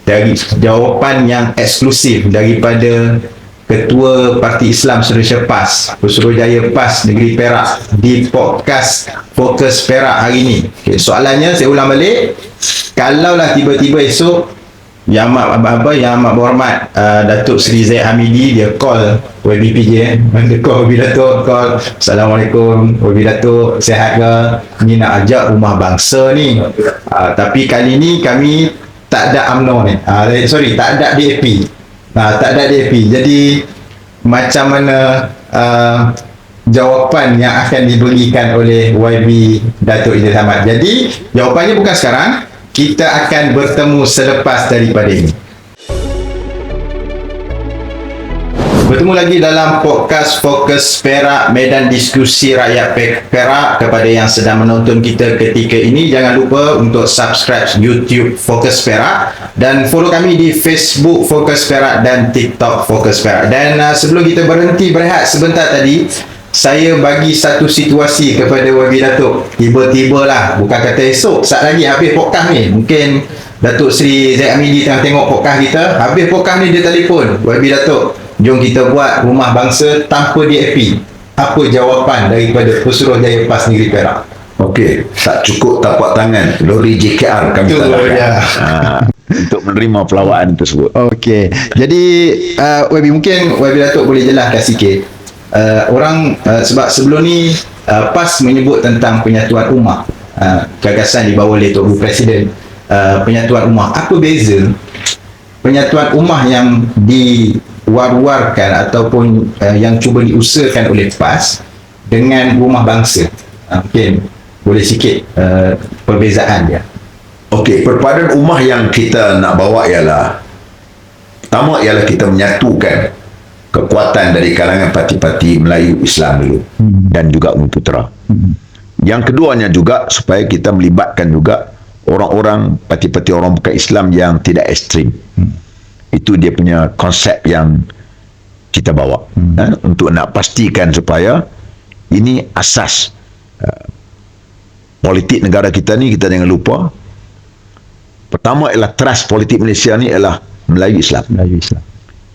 dari jawapan yang eksklusif daripada Ketua Parti Islam Malaysia PAS, Pesuruhjaya PAS Negeri Perak di podcast Fokus Perak hari ini. Okay, soalannya saya ulang balik, kalaulah tiba-tiba esok Yang amat berhormat Datuk Seri Zaid Hamidi dia call YBPJ, dia call Wabi Datuk, call, Assalamualaikum Wabi Datuk, sihat ke, ni nak ajak Rumah Bangsa ni, tapi kali ni kami tak ada UMNO ni, tak ada DAP, tak ada DAP. Jadi macam mana jawapan yang akan diberikan oleh YB Datuk Idris Ahmad? Jadi jawapannya bukan sekarang, kita akan bertemu selepas daripada ini. Bertemu lagi dalam podcast Fokus Perak, medan diskusi rakyat Perak. Kepada yang sedang menonton kita ketika ini, jangan lupa untuk subscribe YouTube Fokus Perak dan follow kami di Facebook Fokus Perak dan TikTok Fokus Perak. Dan sebelum kita berhenti berehat sebentar tadi, saya bagi satu situasi kepada Wabi Datuk. Tiba-tiba lah, bukan kata esok, saat lagi habis podcast ni, mungkin Datuk Seri Zaid Hamidi tengah tengok podcast kita, habis podcast ni dia telefon, Wabi Datuk, jom kita buat Rumah Bangsa tanpa DAP. Apa jawapan daripada Pesuruhjaya PAS Negeri Perak? Okey, tak cukup tapak tangan, lori JKR kami tak untuk menerima pelawaan tersebut. Okey, jadi Wabi, mungkin Wabi Datuk boleh jelaskan sikit. Sebab sebelum ni PAS menyebut tentang penyatuan umat, gagasan dibawa oleh Tuan Guru Presiden, penyatuan umat. Apa beza penyatuan umat yang diwar-warkan ataupun yang cuba diusahakan oleh PAS dengan Rumah Bangsa? Mungkin boleh sikit perbezaan dia. Okey, perpaduan ummah yang kita nak bawa ialah, pertama ialah kita menyatukan kekuatan dari kalangan parti-parti Melayu Islam dulu dan juga Bumi Putera. Yang keduanya juga supaya kita melibatkan juga orang-orang parti-parti orang bukan Islam yang tidak ekstrim. Itu dia punya konsep yang kita bawa, untuk nak pastikan supaya ini asas politik negara kita ni. Kita jangan lupa, pertama ialah trust politik Malaysia ni ialah Melayu Islam.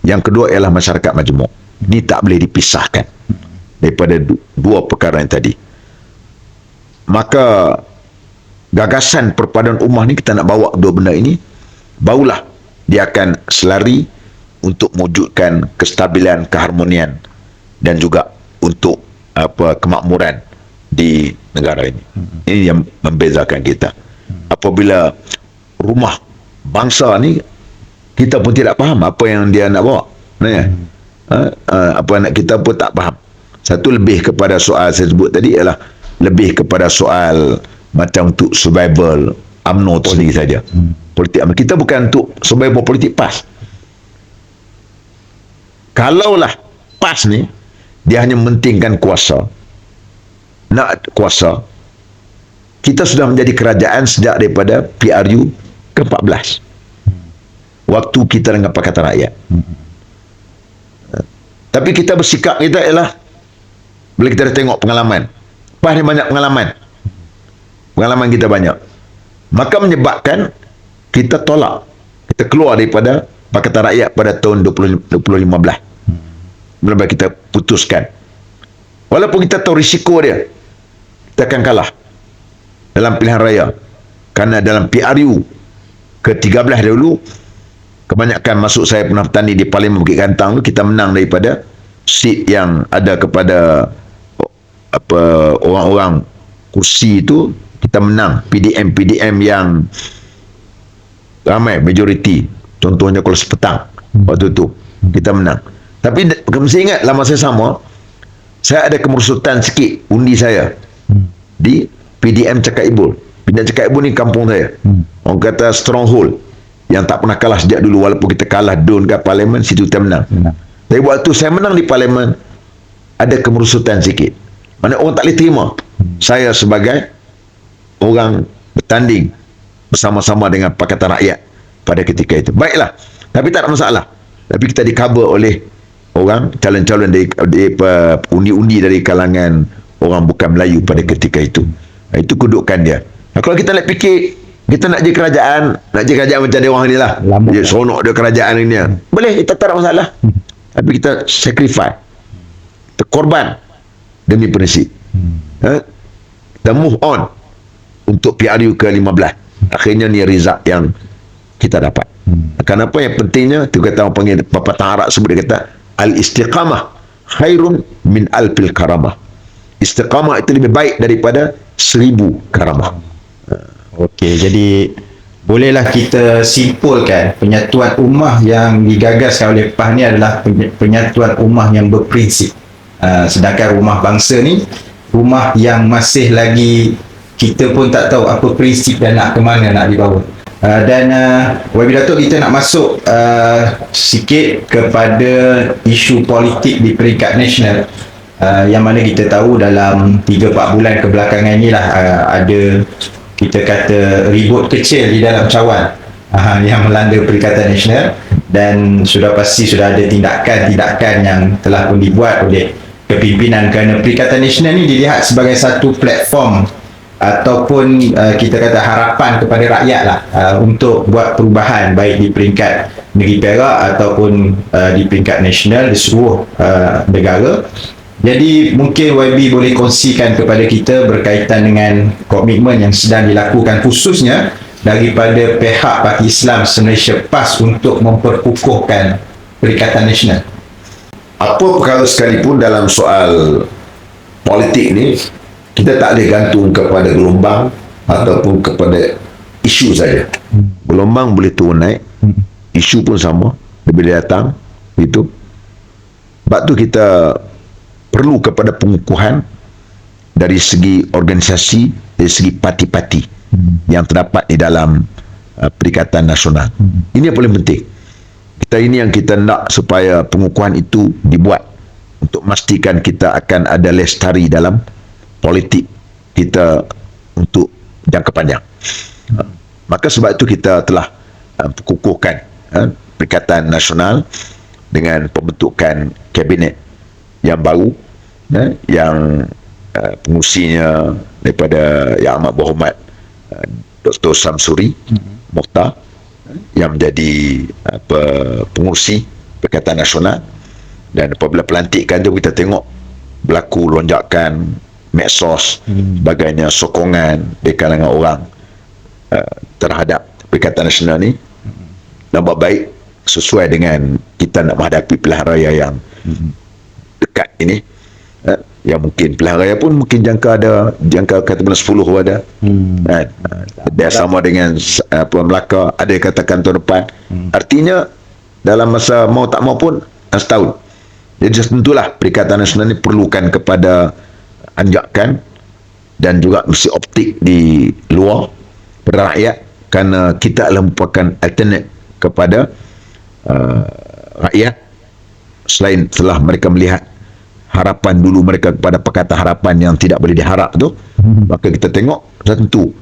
Yang kedua ialah masyarakat majmuk. Ini tak boleh dipisahkan daripada dua perkara yang tadi. Maka gagasan perpaduan ummah ni kita nak bawa dua benda ini, barulah dia akan selari untuk mewujudkan kestabilan, keharmonian dan juga untuk kemakmuran di negara ini. Ini yang membezakan kita. Apabila Rumah Bangsa ni, kita pun tidak faham apa yang dia nak bawa. Apa nak, kita pun tak faham. Satu, lebih kepada soal saya sebut tadi ialah lebih kepada soal macam untuk survival UMNO itu sendiri saja. Politik UMNO. Kita bukan untuk survival politik PAS. Kalaulah PAS ni dia hanya mementingkan kuasa, nak kuasa, kita sudah menjadi kerajaan sejak daripada PRU ke-14, waktu kita dengan Pakatan Rakyat. Tapi kita bersikap, kita ialah, bila kita dah tengok pengalaman, PAS ni banyak pengalaman, pengalaman kita banyak. Maka menyebabkan kita tolak, kita keluar daripada Pakatan Rakyat pada tahun 2015. Bila kita putuskan, walaupun kita tahu risiko dia, kita akan kalah dalam pilihan raya. Kerana dalam PRU ke-13 dahulu, kebanyakan masuk saya pernah bertanding di Parlimen Bukit Gantang tu, kita menang daripada seat yang ada kepada orang-orang kursi itu. Kita menang PDM yang ramai, majoriti. Contohnya kalau sepetang waktu itu kita menang. Tapi mesti ingat, dalam masa sama saya ada kemerosotan sikit undi saya di PDM Cakap Ibul. PDM Cakap Ibul ni kampung saya. Orang kata stronghold yang tak pernah kalah sejak dulu. Walaupun kita kalah DUN kat Parlimen, situ kita menang. Tapi waktu saya menang di Parlimen, ada kemerosotan sikit. Mana orang tak boleh terima saya sebagai orang bertanding bersama-sama dengan Pakatan Rakyat pada ketika itu. Baiklah, tapi tak ada masalah. Tapi kita di-cover oleh orang calon-calon dari undi-undi dari kalangan orang bukan Melayu pada ketika itu. Itu kedudukan dia. Kalau kita nak fikir kita nak jadi kerajaan macam dia orang ni lah, dia seronok dia kerajaan ini, boleh, kita tak ada masalah. Tapi kita sacrifice, kita korban demi prinsip. Kita move on untuk PRU ke-15. Akhirnya ni result yang kita dapat. Kenapa yang pentingnya tu, kata orang panggil pepatah Arab sebut, dia kata al-istiqamah khairun min alfil karamah. Istiqamah itu lebih baik daripada 1000 karamah. Okey, jadi bolehlah kita simpulkan penyatuan ummah yang digagaskan oleh PAH ni adalah penyatuan ummah yang berprinsip. Sedangkan rumah bangsa ni rumah yang masih lagi kita pun tak tahu apa prinsip dan nak ke mana nak dibawa. Dan YB Datuk, kita nak masuk sikit kepada isu politik di peringkat nasional, yang mana kita tahu dalam 3-4 bulan kebelakangan ni lah ada, kita kata, ribut kecil di dalam cawan yang melanda Perikatan Nasional, dan sudah pasti sudah ada tindakan-tindakan yang telah pun dibuat oleh kepimpinan, kerana Perikatan Nasional ni dilihat sebagai satu platform ataupun kita kata harapan kepada rakyat lah, untuk buat perubahan baik di peringkat negeri Perak ataupun di peringkat nasional di seluruh negara. Jadi mungkin YB boleh kongsikan kepada kita berkaitan dengan komitmen yang sedang dilakukan khususnya daripada pihak Parti Islam Malaysia PAS untuk memperkukuhkan Perikatan Nasional. Apa perkara sekalipun dalam soal politik ni, kita tak boleh gantung kepada gelombang ataupun kepada isu saja. Gelombang boleh turun naik, isu pun sama, dia boleh datang itu. Sebab tu kita perlu kepada pengukuhan dari segi organisasi, dari segi parti-parti yang terdapat di dalam Perikatan Nasional. Ini yang paling penting. Ini yang kita nak, supaya pengukuhan itu dibuat untuk memastikan kita akan ada lestari dalam politik kita untuk jangka panjang. Maka sebab itu kita telah kukuhkan Perikatan Nasional dengan pembentukan kabinet yang baru, yang pengurusinya daripada Yang Amat Berhormat Dr. Samsuri Mokhtar, yang menjadi pengurusi Perikatan Nasional. Dan apabila pelantikan tu, kita tengok berlaku lonjakan medsos, sebagainya, sokongan di kalangan orang terhadap Perikatan Nasional ni nampak baik, sesuai dengan kita nak menghadapi pilihan raya yang dekat ini. Yang mungkin pilihan raya pun mungkin jangka kata bulan 10 ada, dia sama dengan Melaka, ada yang katakan tahun depan. Artinya dalam masa mau tak mau pun setahun. Jadi tentulah Perikatan Nasional ini perlukan kepada anjakan dan juga mesti optik di luar pada rakyat, kerana kita adalah merupakan alternate kepada rakyat. Selain telah mereka melihat harapan dulu mereka kepada Pakatan Harapan yang tidak boleh diharap tu, maka kita tengok tentu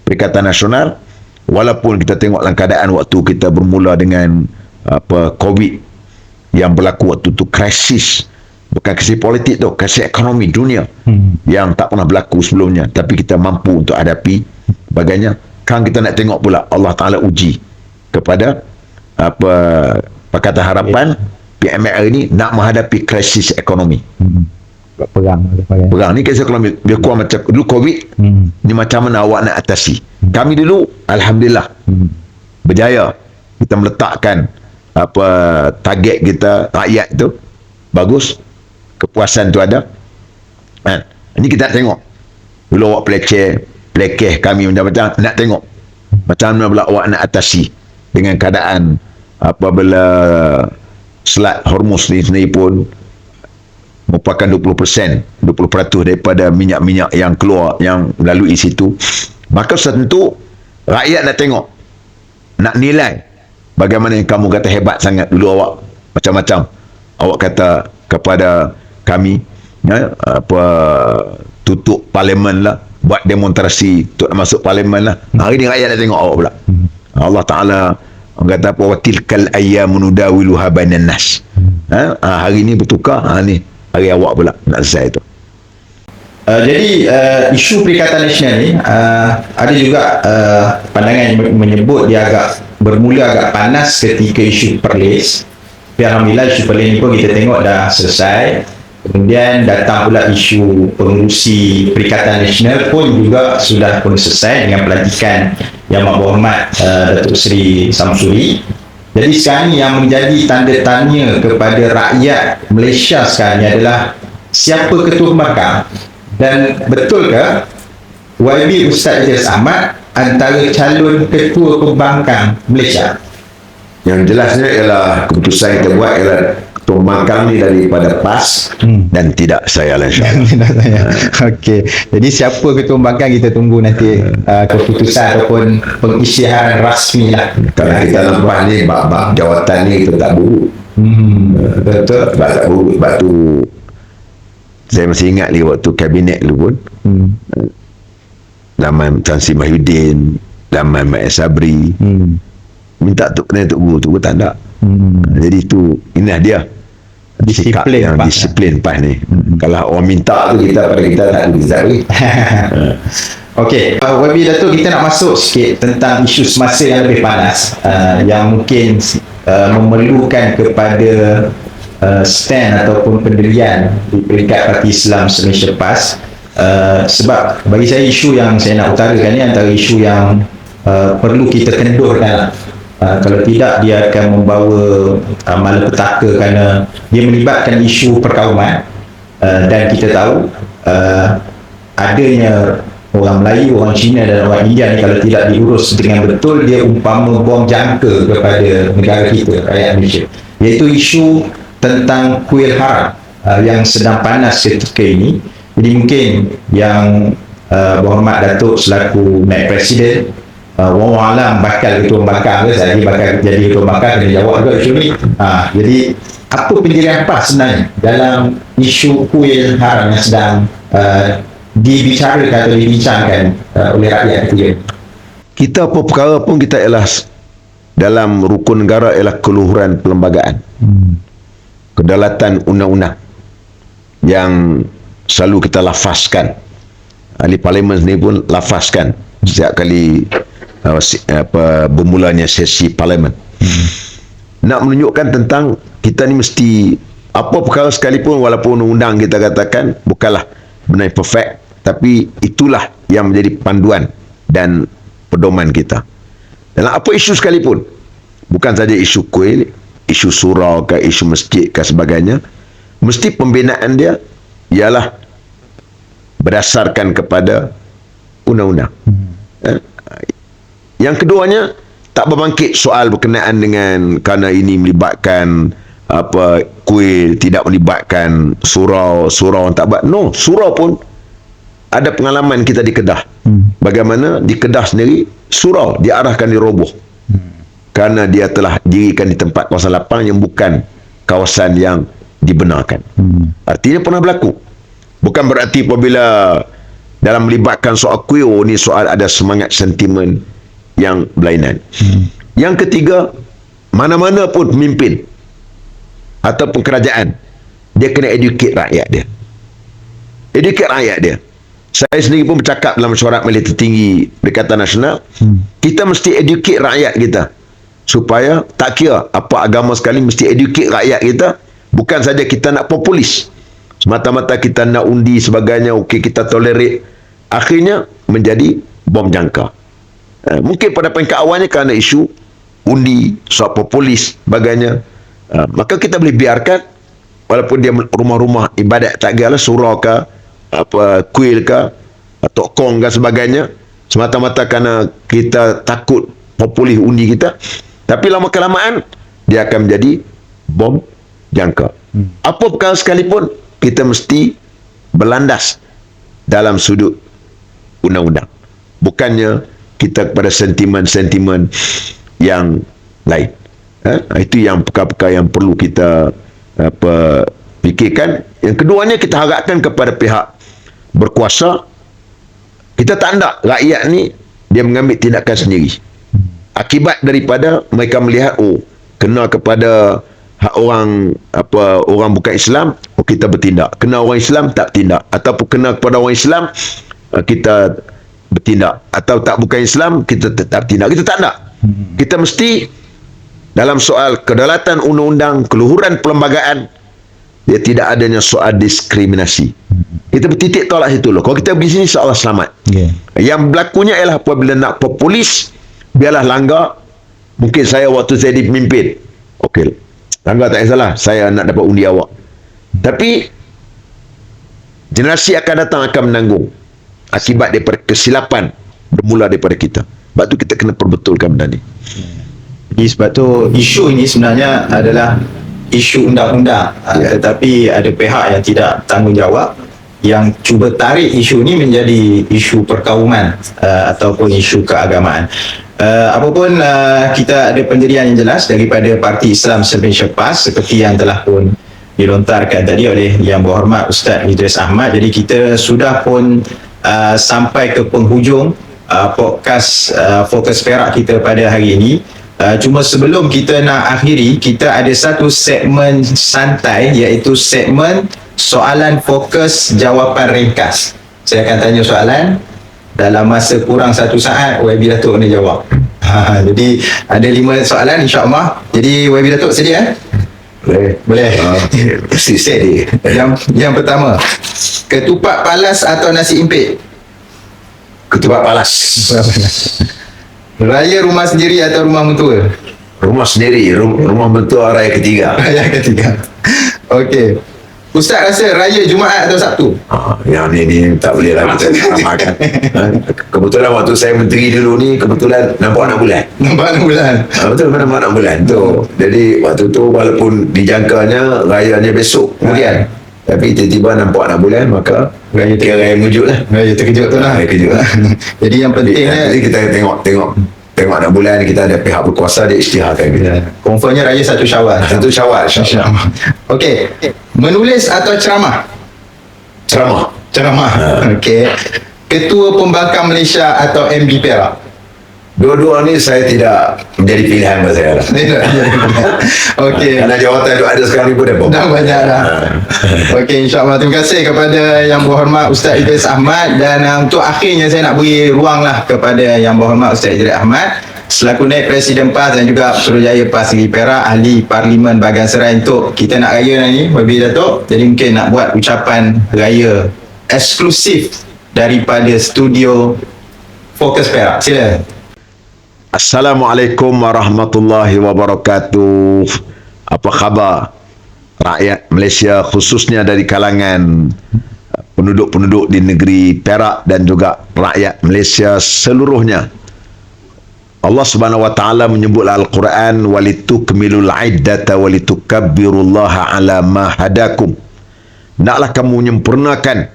Perikatan Nasional, walaupun kita tengok dalam keadaan waktu kita bermula dengan COVID yang berlaku waktu tu, krisis Bukan krisis politik tu, krisis ekonomi dunia yang tak pernah berlaku sebelumnya, tapi kita mampu untuk hadapi sebagainya. Sekarang kita nak tengok pula Allah Ta'ala uji kepada Pakatan Harapan PMR ini nak menghadapi krisis ekonomi. Perang ni krisis ekonomi dia kurang macam dulu COVID. Ni macam mana awak nak atasi? Kami dulu alhamdulillah berjaya. Kita meletakkan target kita, rakyat tu bagus, kepuasan tu ada. Ini kita nak tengok dulu awak pelekeh kami macam-macam, nak tengok macam mana pula awak nak atasi dengan keadaan apabila Selat Hormuz ni sendiri pun merupakan 20% daripada minyak-minyak yang keluar, yang melalui situ. Maka tentu rakyat nak tengok, nak nilai bagaimana yang kamu kata hebat sangat dulu awak macam-macam. Awak kata kepada kami tutup parlimen lah, buat demonstrasi untuk masuk parlimen lah. Hari ni rakyat nak tengok awak pula. Allah Ta'ala kata apa, wa tilkal ayyamu nudawiluha bainan nas. Hari ni bertukar, ni hari awak pula nak selesai tu. Jadi isu Perikatan Nasional ni ada juga pandangan yang menyebut dia bermula agak panas ketika isu Perlis. Tapi alhamdulillah isu Perlis ni pun kita tengok dah selesai. Kemudian datang pula isu pengurusi Perikatan Nasional pun juga sudah pun selesai dengan pelantikan Yang Berhormat Datuk Seri Samsuri. Jadi sekarang ni yang menjadi tanda tanya kepada rakyat Malaysia sekarang ni adalah siapa ketua pembangkang, dan betulkah YB Ustaz Idris Ahmad antara calon ketua pembangkang Malaysia? Yang jelasnya ialah keputusan yang kita buat ialah ketua pembangkang ni daripada PAS dan tidak saya lah, insyaAllah. Okey, jadi siapa ketua pembangkang kita tunggu nanti keputusan ataupun pengisytiharan rasmi lah. Kalau kita nampak ni bab jawatan ni kita tak buruk. Betul. Sebab tak buruk, sebab tu saya masih ingat lagi waktu kabinet dulu pun zaman Tan Sri Mahyudin, zaman Mak Sabri minta tu kena Tok Guru tak ada. Jadi tu inilah dia disiplin yang disiplin PAS ni. Kalau orang minta tu kita tak bisa bagi. Okey, YB Datuk, kita nak masuk sikit tentang isu semasa yang lebih panas yang mungkin memerlukan kepada stand ataupun pendirian di peringkat Parti Islam Malaysia PAS. Sebab bagi saya isu yang saya nak utarakan ni antara isu yang perlu kita kendurkan. Kalau tidak dia akan membawa malapetaka kerana dia melibatkan isu perkauman, dan kita tahu adanya orang Melayu, orang Cina dan orang India ni kalau tidak diurus dengan betul, dia umpama bom jangka kepada negara kita, rakyat Malaysia. Iaitu isu tentang kuil haram yang sedang panas ketika ini. Jadi mungkin yang Berhormat Datuk selaku Naib Presiden, wallahualam bakal ketua pembangkang ke, saya bakal jadi ketua pembangkang, kena jawab juga isu ni. Jadi apa pendirian PAS sebenarnya dalam isu kuil haram yang sedang dibicarakan atau dibincangkan oleh rakyat kita? Kita apa perkara pun kita ialah dalam rukun negara ialah keluhuran perlembagaan, kedaulatan undang-undang yang selalu kita lafazkan. Ahli parlimen sendiri pun lafazkan setiap kali bermulanya sesi parlimen. Nak menunjukkan tentang kita ni mesti apa perkara sekalipun, walaupun undang-undang kita katakan bukanlah benar perfect, tapi itulah yang menjadi panduan dan pedoman kita dalam apa isu sekalipun. Bukan saja isu kuil, isu surau ke, isu masjid ke sebagainya, mesti pembinaan dia ialah berdasarkan kepada undang-undang. Yang keduanya, tak berbangkit soal berkenaan dengan kerana ini melibatkan kuil, tidak melibatkan surau orang tak buat. No, surau pun ada pengalaman kita di Kedah. Bagaimana di Kedah sendiri surau diarahkan diroboh kerana dia telah dirikan di tempat kawasan lapang yang bukan kawasan yang dibenarkan. Artinya pernah berlaku. Bukan berarti apabila dalam melibatkan soal kuil ni soal ada semangat sentimen yang berlainan. Yang ketiga, mana-mana pun pemimpin ataupun kerajaan dia kena educate rakyat dia. Educate rakyat dia. Saya sendiri pun bercakap dalam mesyuarat majlis tertinggi Perikatan Nasional, kita mesti educate rakyat kita supaya tak kira apa agama sekali, mesti educate rakyat kita. Bukan saja kita nak populis, semata-mata kita nak undi sebagainya, okey kita tolerate, akhirnya menjadi bom jangka. Mungkin pada peringkat awalnya kerana isu undi, soal populis sebagainya, maka kita boleh biarkan, walaupun dia rumah-rumah ibadat tak kira lah, surau ke apa, kuil ke atau kong ke sebagainya, semata-mata kerana kita takut populis undi kita, tapi lama kelamaan dia akan menjadi bom jangka. Apa perkara sekalipun kita mesti berlandas dalam sudut undang-undang, bukannya kita kepada sentimen-sentimen yang lain. Itu yang perkara-perkara yang perlu kita fikirkan. Yang keduanya, kita harapkan kepada pihak berkuasa, kita tak nak rakyat ni dia mengambil tindakan sendiri akibat daripada mereka melihat kena kepada hak orang orang bukan Islam, kita bertindak, kena orang Islam tak bertindak, ataupun kena kepada orang Islam kita bertindak, atau tak bukan Islam kita tetap bertindak. Kita tak nak. Kita mesti dalam soal kedaulatan undang-undang, keluhuran perlembagaan, dia tidak adanya soal diskriminasi. Kita bertitik tolak situ loh. Kalau kita pergi sini, insya-Allah selamat. Yang berlakunya ialah apabila nak populis, biarlah langgar. Mungkin saya waktu saya jadi pemimpin, okey, langgar tak salah, saya nak dapat undi awak. Tapi generasi akan datang akan menanggung akibat daripada kesilapan bermula daripada kita. Sebab tu kita kena perbetulkan benda ni. Jadi sebab tu isu ini sebenarnya adalah isu undang-undang, tetapi ada pihak yang tidak tanggungjawab yang cuba tarik isu ini menjadi isu perkauman ataupun isu keagamaan. Apapun kita ada pendirian yang jelas daripada Parti Islam Malaysia PAS seperti yang telah pun dilontarkan tadi oleh Yang Berhormat Ustaz Idris Ahmad. Jadi kita sudah pun sampai ke penghujung podcast Fokus Perak kita pada hari ini. Cuma sebelum kita nak akhiri, kita ada satu segmen santai, iaitu segmen soalan fokus jawapan ringkas. Saya akan tanya soalan dalam masa kurang 1 saat, YB Datuk kena jawab. Jadi ada 5 soalan insya-Allah. Jadi YB Datuk sedia? Boleh. Mesti steady. Yang pertama, ketupat palas atau nasi impit? Ketupat palas. Raya rumah sendiri atau rumah mentua? Rumah sendiri, rumah mentua raya ketiga. Raya ketiga. Okey. Ustaz rasa raya Jumaat atau Sabtu? Yang ni tak boleh lah kita samakan. Kebetulan waktu saya menteri dulu ni, kebetulan nampak 6 bulan. Nampak 6 bulan. Betul, nampak 6 bulan tu. Jadi waktu tu walaupun dijangkanya rayanya besok kemudian, tapi tiba-tiba nampak 6 bulan, maka Raya raya mengejut lah. Raya terkejut tu lah. Raya kejut lah. Jadi yang pentingnya, Jadi kita tengok 6 bulan, kita ada pihak berkuasa, dia isytiharkan kita. confirmnya raya 1 Syawal. 1 Syawal, insya-Allah. Okey. Menulis atau ceramah? Ceramah. Ceramah. Okey. Ketua Pembangkang Malaysia atau MB Perak? Dua-dua ni saya tidak menjadi pilihan buat saya lah. Okey. Kerana jawatan itu ada sekarang ni pun Dah banyak dah. Okey, insya-Allah. Terima kasih kepada Yang Berhormat Ustaz Idris Ahmad. Dan untuk akhirnya saya nak beri ruang lah kepada Yang Berhormat Ustaz Idris Ahmad selaku Naib Presiden PAS dan juga Suruhjaya PAS Negeri Perak, Ahli Parlimen Bagan Serai, untuk kita nak raya ni, YB Datuk. Jadi mungkin nak buat ucapan raya eksklusif daripada studio Fokus Perak. Sila. Assalamualaikum warahmatullahi wabarakatuh. Apa khabar rakyat Malaysia, khususnya dari kalangan penduduk-penduduk di negeri Perak dan juga rakyat Malaysia seluruhnya. Allah Subhanahu wa taala menyebut Al-Quran, walitukmilul iddata walitukabbirullaha ala ma hadakum. Naklah kamu menyempurnakan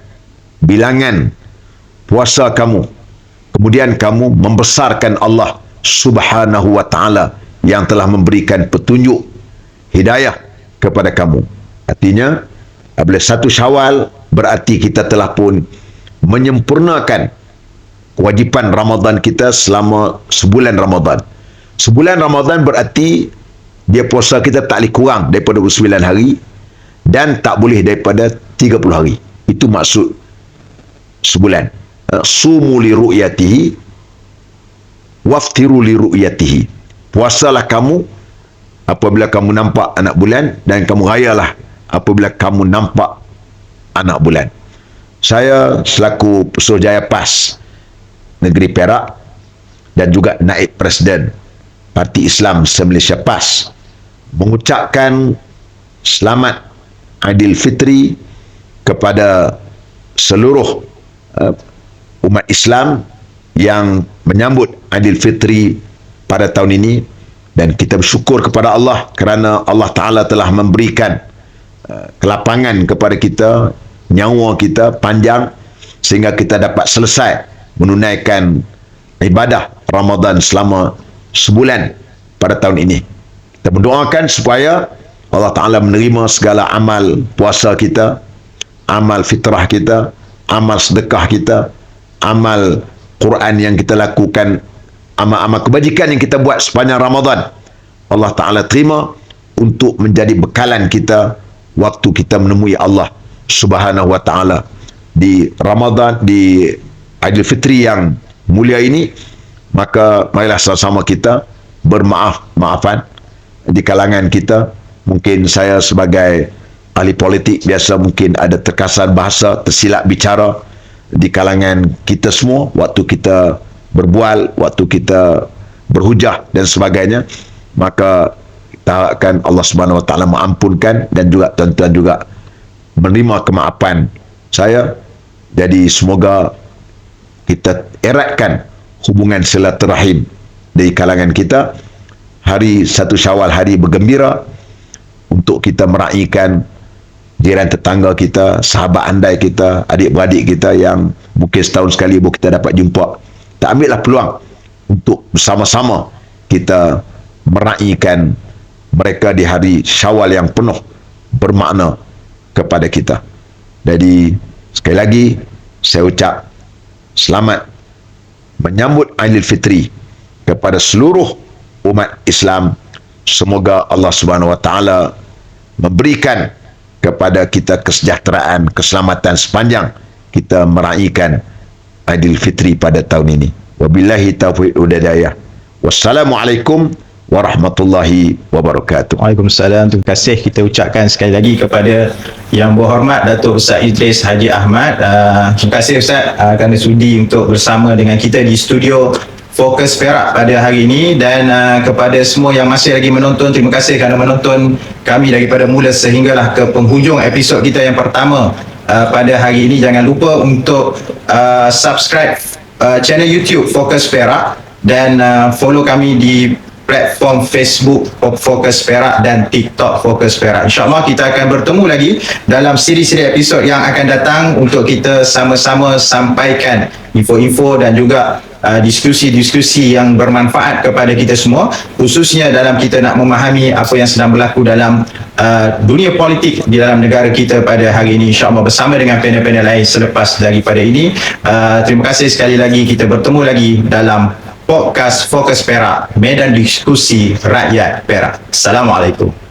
bilangan puasa kamu, kemudian kamu membesarkan Allah Subhanahu wa taala yang telah memberikan petunjuk hidayah kepada kamu. Artinya apabila 1 Syawal berarti kita telah pun menyempurnakan kewajipan Ramadan kita selama sebulan Ramadan. Sebulan Ramadan berarti dia puasa kita tak boleh kurang daripada 29 hari, dan tak boleh daripada 30 hari. Itu maksud sebulan. Sumu li ru'yatihi waftiru li ru'yatihi. Puasalah kamu apabila kamu nampak anak bulan, dan kamu rayalah apabila kamu nampak anak bulan. Saya selaku Pesuruhjaya PAS Negeri Perak dan juga Naib Presiden Parti Islam se-Malaysia PAS mengucapkan selamat Aidilfitri kepada seluruh umat Islam yang menyambut Aidilfitri pada tahun ini, dan kita bersyukur kepada Allah kerana Allah Ta'ala telah memberikan kelapangan kepada kita, nyawa kita panjang sehingga kita dapat selesai menunaikan ibadah Ramadan selama sebulan pada tahun ini. Kita mendoakan supaya Allah Ta'ala menerima segala amal puasa kita, amal fitrah kita, amal sedekah kita, amal Quran yang kita lakukan, amal-amal kebajikan yang kita buat sepanjang Ramadan. Allah Ta'ala terima untuk menjadi bekalan kita waktu kita menemui Allah Subhanahu wa Ta'ala di Ramadan, di Aidilfitri yang mulia ini. Maka marilah sama-sama kita bermaaf-maafan di kalangan kita. Mungkin saya sebagai ahli politik biasa mungkin ada terkasar bahasa, tersilap bicara di kalangan kita semua waktu kita berbual, waktu kita berhujah dan sebagainya. Maka kita harapkan Allah Subhanahu wa Ta'ala mengampunkan, dan juga tuan-tuan juga menerima kemaafan saya. Jadi semoga kita eratkan hubungan silaturahim di kalangan kita. Hari 1 Syawal, hari bergembira untuk kita meraihkan jiran tetangga kita, sahabat andai kita, adik-beradik kita yang mungkin setahun sekali baru kita dapat jumpa. Kita ambillah peluang untuk bersama-sama kita meraihkan mereka di hari Syawal yang penuh bermakna kepada kita. Jadi sekali lagi saya ucap selamat menyambut Aidilfitri kepada seluruh umat Islam. Semoga Allah Subhanahu wa Ta'ala memberikan kepada kita kesejahteraan, keselamatan sepanjang kita meraihkan Aidilfitri pada tahun ini. Wabillahi taufiq wal hidayah. Wassalamualaikum warahmatullahi wabarakatuh. Waalaikumsalam. Terima kasih kita ucapkan sekali lagi kepada Yang Berhormat Datuk Ustaz Idris Haji Ahmad. Terima kasih Ustaz kerana sudi untuk bersama dengan kita di studio Fokus Perak pada hari ini, dan kepada semua yang masih lagi menonton, terima kasih kerana menonton kami daripada mula sehinggalah ke penghujung episod kita yang pertama pada hari ini. Jangan lupa untuk subscribe channel YouTube Fokus Perak, dan follow kami di platform Facebook Fokus Perak dan TikTok Fokus Perak. InsyaAllah kita akan bertemu lagi dalam siri-siri episod yang akan datang untuk kita sama-sama sampaikan info-info dan juga diskusi-diskusi yang bermanfaat kepada kita semua, khususnya dalam kita nak memahami apa yang sedang berlaku dalam dunia politik di dalam negara kita pada hari ini, insyaAllah bersama dengan panel-panel lain selepas daripada ini. Terima kasih sekali lagi, kita bertemu lagi dalam podcast Fokus Perak, medan diskusi rakyat Perak. Assalamualaikum.